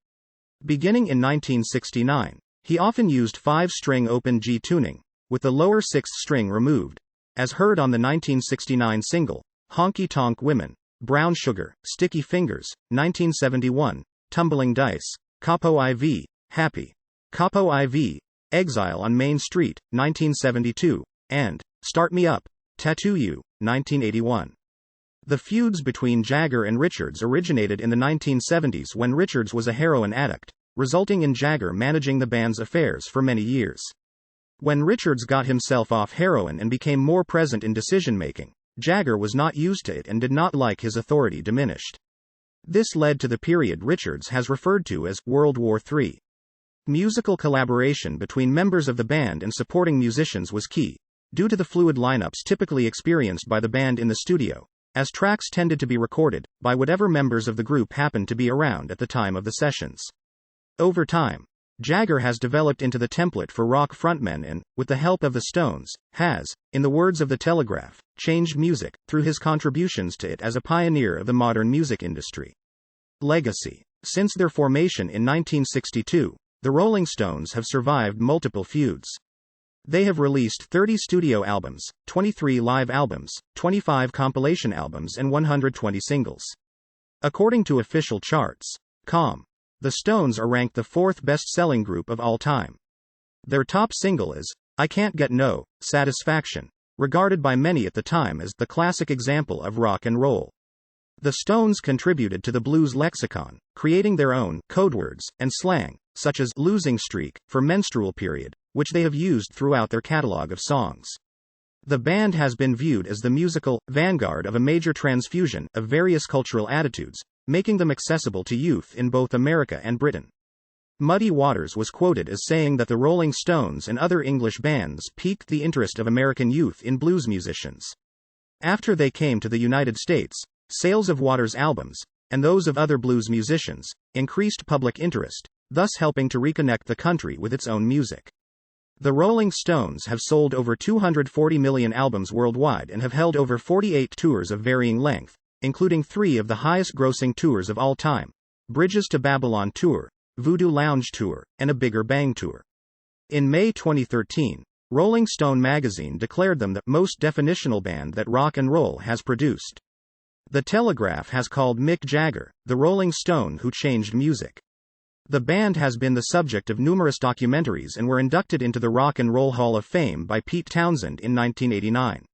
Beginning in 1969, he often used 5-string open G tuning, with the lower 6th string removed, as heard on the 1969 single, Honky Tonk Women, Brown Sugar, Sticky Fingers, 1971, Tumbling Dice, Capo IV, Happy, Capo IV, Exile on Main Street, 1972, and Start Me Up, Tattoo You, 1981. The feuds between Jagger and Richards originated in the 1970s when Richards was a heroin addict, resulting in Jagger managing the band's affairs for many years. When Richards got himself off heroin and became more present in decision-making, Jagger was not used to it and did not like his authority diminished. This led to the period Richards has referred to as World War III. Musical collaboration between members of the band and supporting musicians was key, due to the fluid lineups typically experienced by the band in the studio, as tracks tended to be recorded by whatever members of the group happened to be around at the time of the sessions. Over time, Jagger has developed into the template for rock frontmen and, with the help of the Stones, has, in the words of The Telegraph, changed music through his contributions to it as a pioneer of the modern music industry. Legacy. Since their formation in 1962, the Rolling Stones have survived multiple feuds. They have released 30 studio albums, 23 live albums, 25 compilation albums and 120 singles. According to official charts.com, the Stones are ranked the fourth best-selling group of all time. Their top single is I Can't Get No Satisfaction, regarded by many at the time as the classic example of rock and roll. The Stones contributed to the blues lexicon, creating their own codewords and slang, such as losing streak for menstrual period, which they have used throughout their catalog of songs. The band has been viewed as the musical vanguard of a major transfusion of various cultural attitudes, making them accessible to youth in both America and Britain. Muddy Waters was quoted as saying that the Rolling Stones and other English bands piqued the interest of American youth in blues musicians. After they came to the United States, sales of Waters' albums, and those of other blues musicians, increased public interest, thus helping to reconnect the country with its own music. The Rolling Stones have sold over 240 million albums worldwide and have held over 48 tours of varying length, including 3 of the highest-grossing tours of all time: Bridges to Babylon Tour, Voodoo Lounge Tour, and a Bigger Bang Tour. In May 2013, Rolling Stone magazine declared them the most definitional band that rock and roll has produced. The Telegraph has called Mick Jagger the Rolling Stone who changed music. The band has been the subject of numerous documentaries and were inducted into the Rock and Roll Hall of Fame by Pete Townshend in 1989.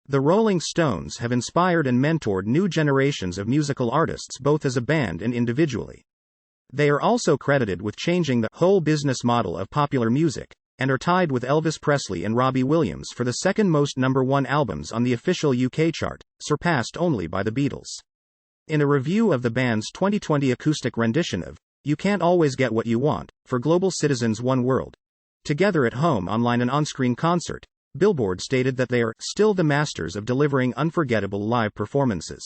The Rolling Stones have inspired and mentored new generations of musical artists both as a band and individually. They are also credited with changing the whole business model of popular music, and are tied with Elvis Presley and Robbie Williams for the second most #1 albums on the official UK chart, surpassed only by the Beatles. In a review of the band's 2020 acoustic rendition of You Can't Always Get What You Want, for Global Citizens One World, Together at Home Online and On-Screen Concert, Billboard stated that they are still the masters of delivering unforgettable live performances.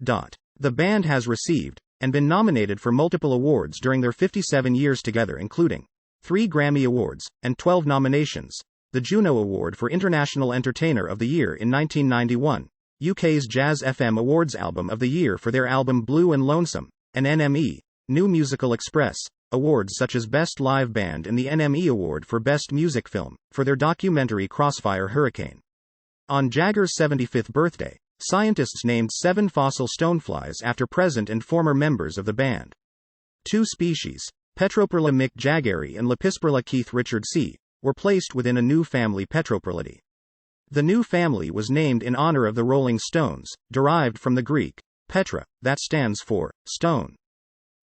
The band has received, and been nominated for multiple awards during their 57 years together, including 3 Grammy Awards, and 12 nominations: the Juno Award for International Entertainer of the Year in 1991, UK's Jazz FM Awards Album of the Year for their album Blue and Lonesome, and NME, New Musical Express, awards such as Best Live Band and the NME Award for Best Music Film, for their documentary Crossfire Hurricane. On Jagger's 75th birthday, scientists named 7 fossil stoneflies after present and former members of the band. 2 species, Petroperla Mick Jaggeri and Lepisperla Keith Richard C., were placed within a new family Petroperlidae. The new family was named in honor of the Rolling Stones, derived from the Greek Petra, that stands for stone.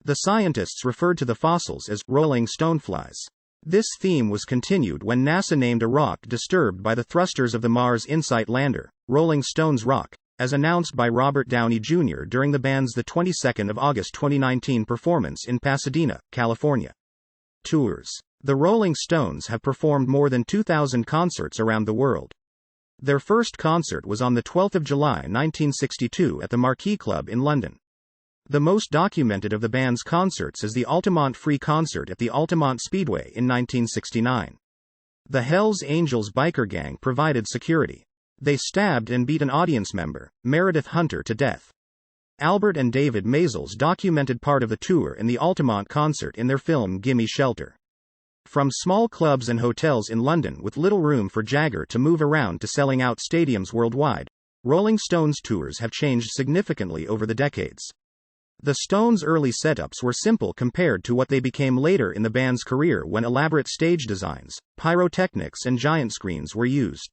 The scientists referred to the fossils as rolling stoneflies. This theme was continued when NASA named a rock disturbed by the thrusters of the Mars InSight lander, Rolling Stones Rock, as announced by Robert Downey Jr. during the band's the 22nd of August 2019 performance in Pasadena, California. Tours. The Rolling Stones have performed more than 2,000 concerts around the world. Their first concert was on the 12th of July 1962 at the Marquee Club in London. The most documented of the band's concerts is the Altamont Free Concert at the Altamont Speedway in 1969. The Hells Angels biker gang provided security. They stabbed and beat an audience member, Meredith Hunter, to death. Albert and David Maysles documented part of the tour and the Altamont concert in their film Gimme Shelter. From small clubs and hotels in London with little room for Jagger to move around to selling out stadiums worldwide, Rolling Stones tours have changed significantly over the decades. The Stones' early setups were simple compared to what they became later in the band's career, when elaborate stage designs, pyrotechnics and giant screens were used.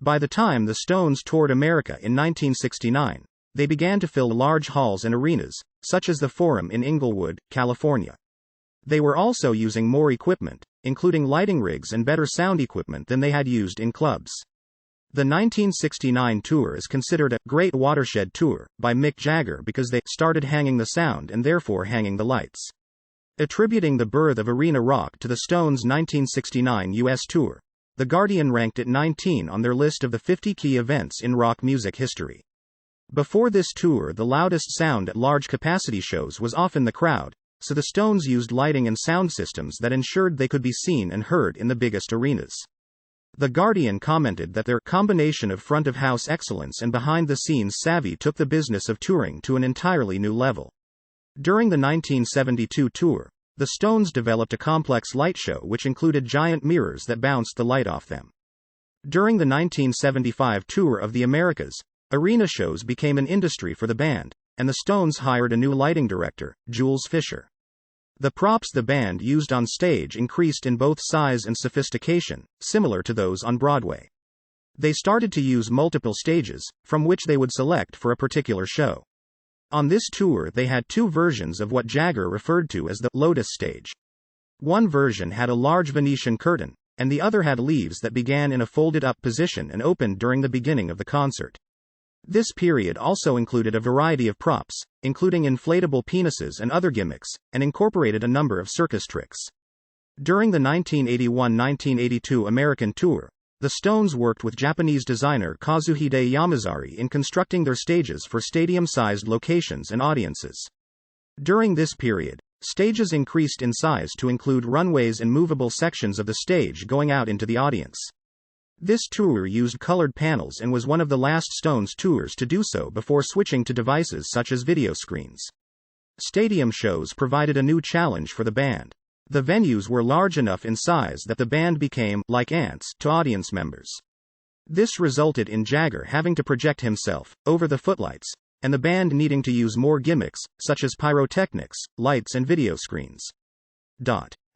By the time the Stones toured America in 1969, they began to fill large halls and arenas, such as the Forum in Inglewood, California. They were also using more equipment, including lighting rigs and better sound equipment than they had used in clubs. The 1969 tour is considered a great watershed tour by Mick Jagger because they started hanging the sound and therefore hanging the lights. Attributing the birth of arena rock to the Stones' 1969 US tour, The Guardian ranked it 19 on their list of the 50 key events in rock music history. Before this tour, the loudest sound at large capacity shows was often the crowd, so the Stones used lighting and sound systems that ensured they could be seen and heard in the biggest arenas. The Guardian commented that their combination of front-of-house excellence and behind-the-scenes savvy took the business of touring to an entirely new level. During the 1972 tour, the Stones developed a complex light show which included giant mirrors that bounced the light off them. During the 1975 tour of the Americas, arena shows became an industry for the band, and the Stones hired a new lighting director, Jules Fisher. The props the band used on stage increased in both size and sophistication, similar to those on Broadway. They started to use multiple stages, from which they would select for a particular show. On this tour they had two versions of what Jagger referred to as the Lotus Stage. One version had a large Venetian curtain, and the other had leaves that began in a folded-up position and opened during the beginning of the concert. This period also included a variety of props, including inflatable penises and other gimmicks, and incorporated a number of circus tricks. During the 1981-1982 American tour, the Stones worked with Japanese designer Kazuhide Yamazari in constructing their stages for stadium-sized locations and audiences. During this period, stages increased in size to include runways and movable sections of the stage going out into the audience. This tour used colored panels and was one of the last Stones tours to do so before switching to devices such as video screens. Stadium shows provided a new challenge for the band. The venues were large enough in size that the band became like ants to audience members. This resulted in Jagger having to project himself over the footlights, and the band needing to use more gimmicks, such as pyrotechnics, lights and video screens.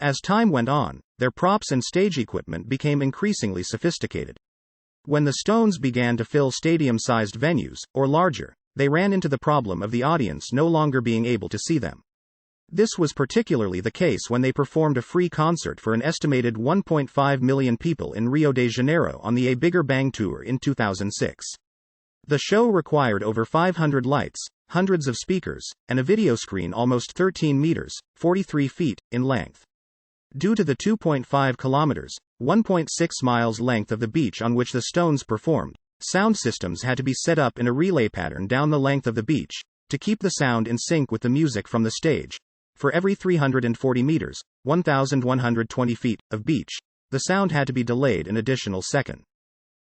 As time went on, their props and stage equipment became increasingly sophisticated. When the Stones began to fill stadium-sized venues, or larger, they ran into the problem of the audience no longer being able to see them. This was particularly the case when they performed a free concert for an estimated 1.5 million people in Rio de Janeiro on the A Bigger Bang tour in 2006. The show required over 500 lights, hundreds of speakers, and a video screen almost 13 meters, 43 feet, in length. Due to the 2.5 kilometers, 1.6 miles length of the beach on which the Stones performed, sound systems had to be set up in a relay pattern down the length of the beach, to keep the sound in sync with the music from the stage. For every 340 meters, 1,120 feet, of beach, the sound had to be delayed an additional second.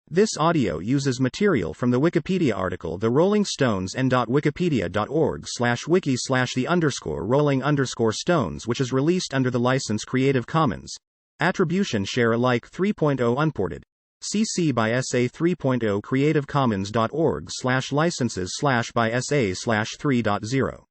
This audio uses material from the Wikipedia article The Rolling Stones n.wikipedia.org/the_rolling_stones, which is released under the license Creative Commons. Attribution Share Alike 3.0 Unported. CC by SA 3.0 creativecommons.org/licenses/by SA/3.0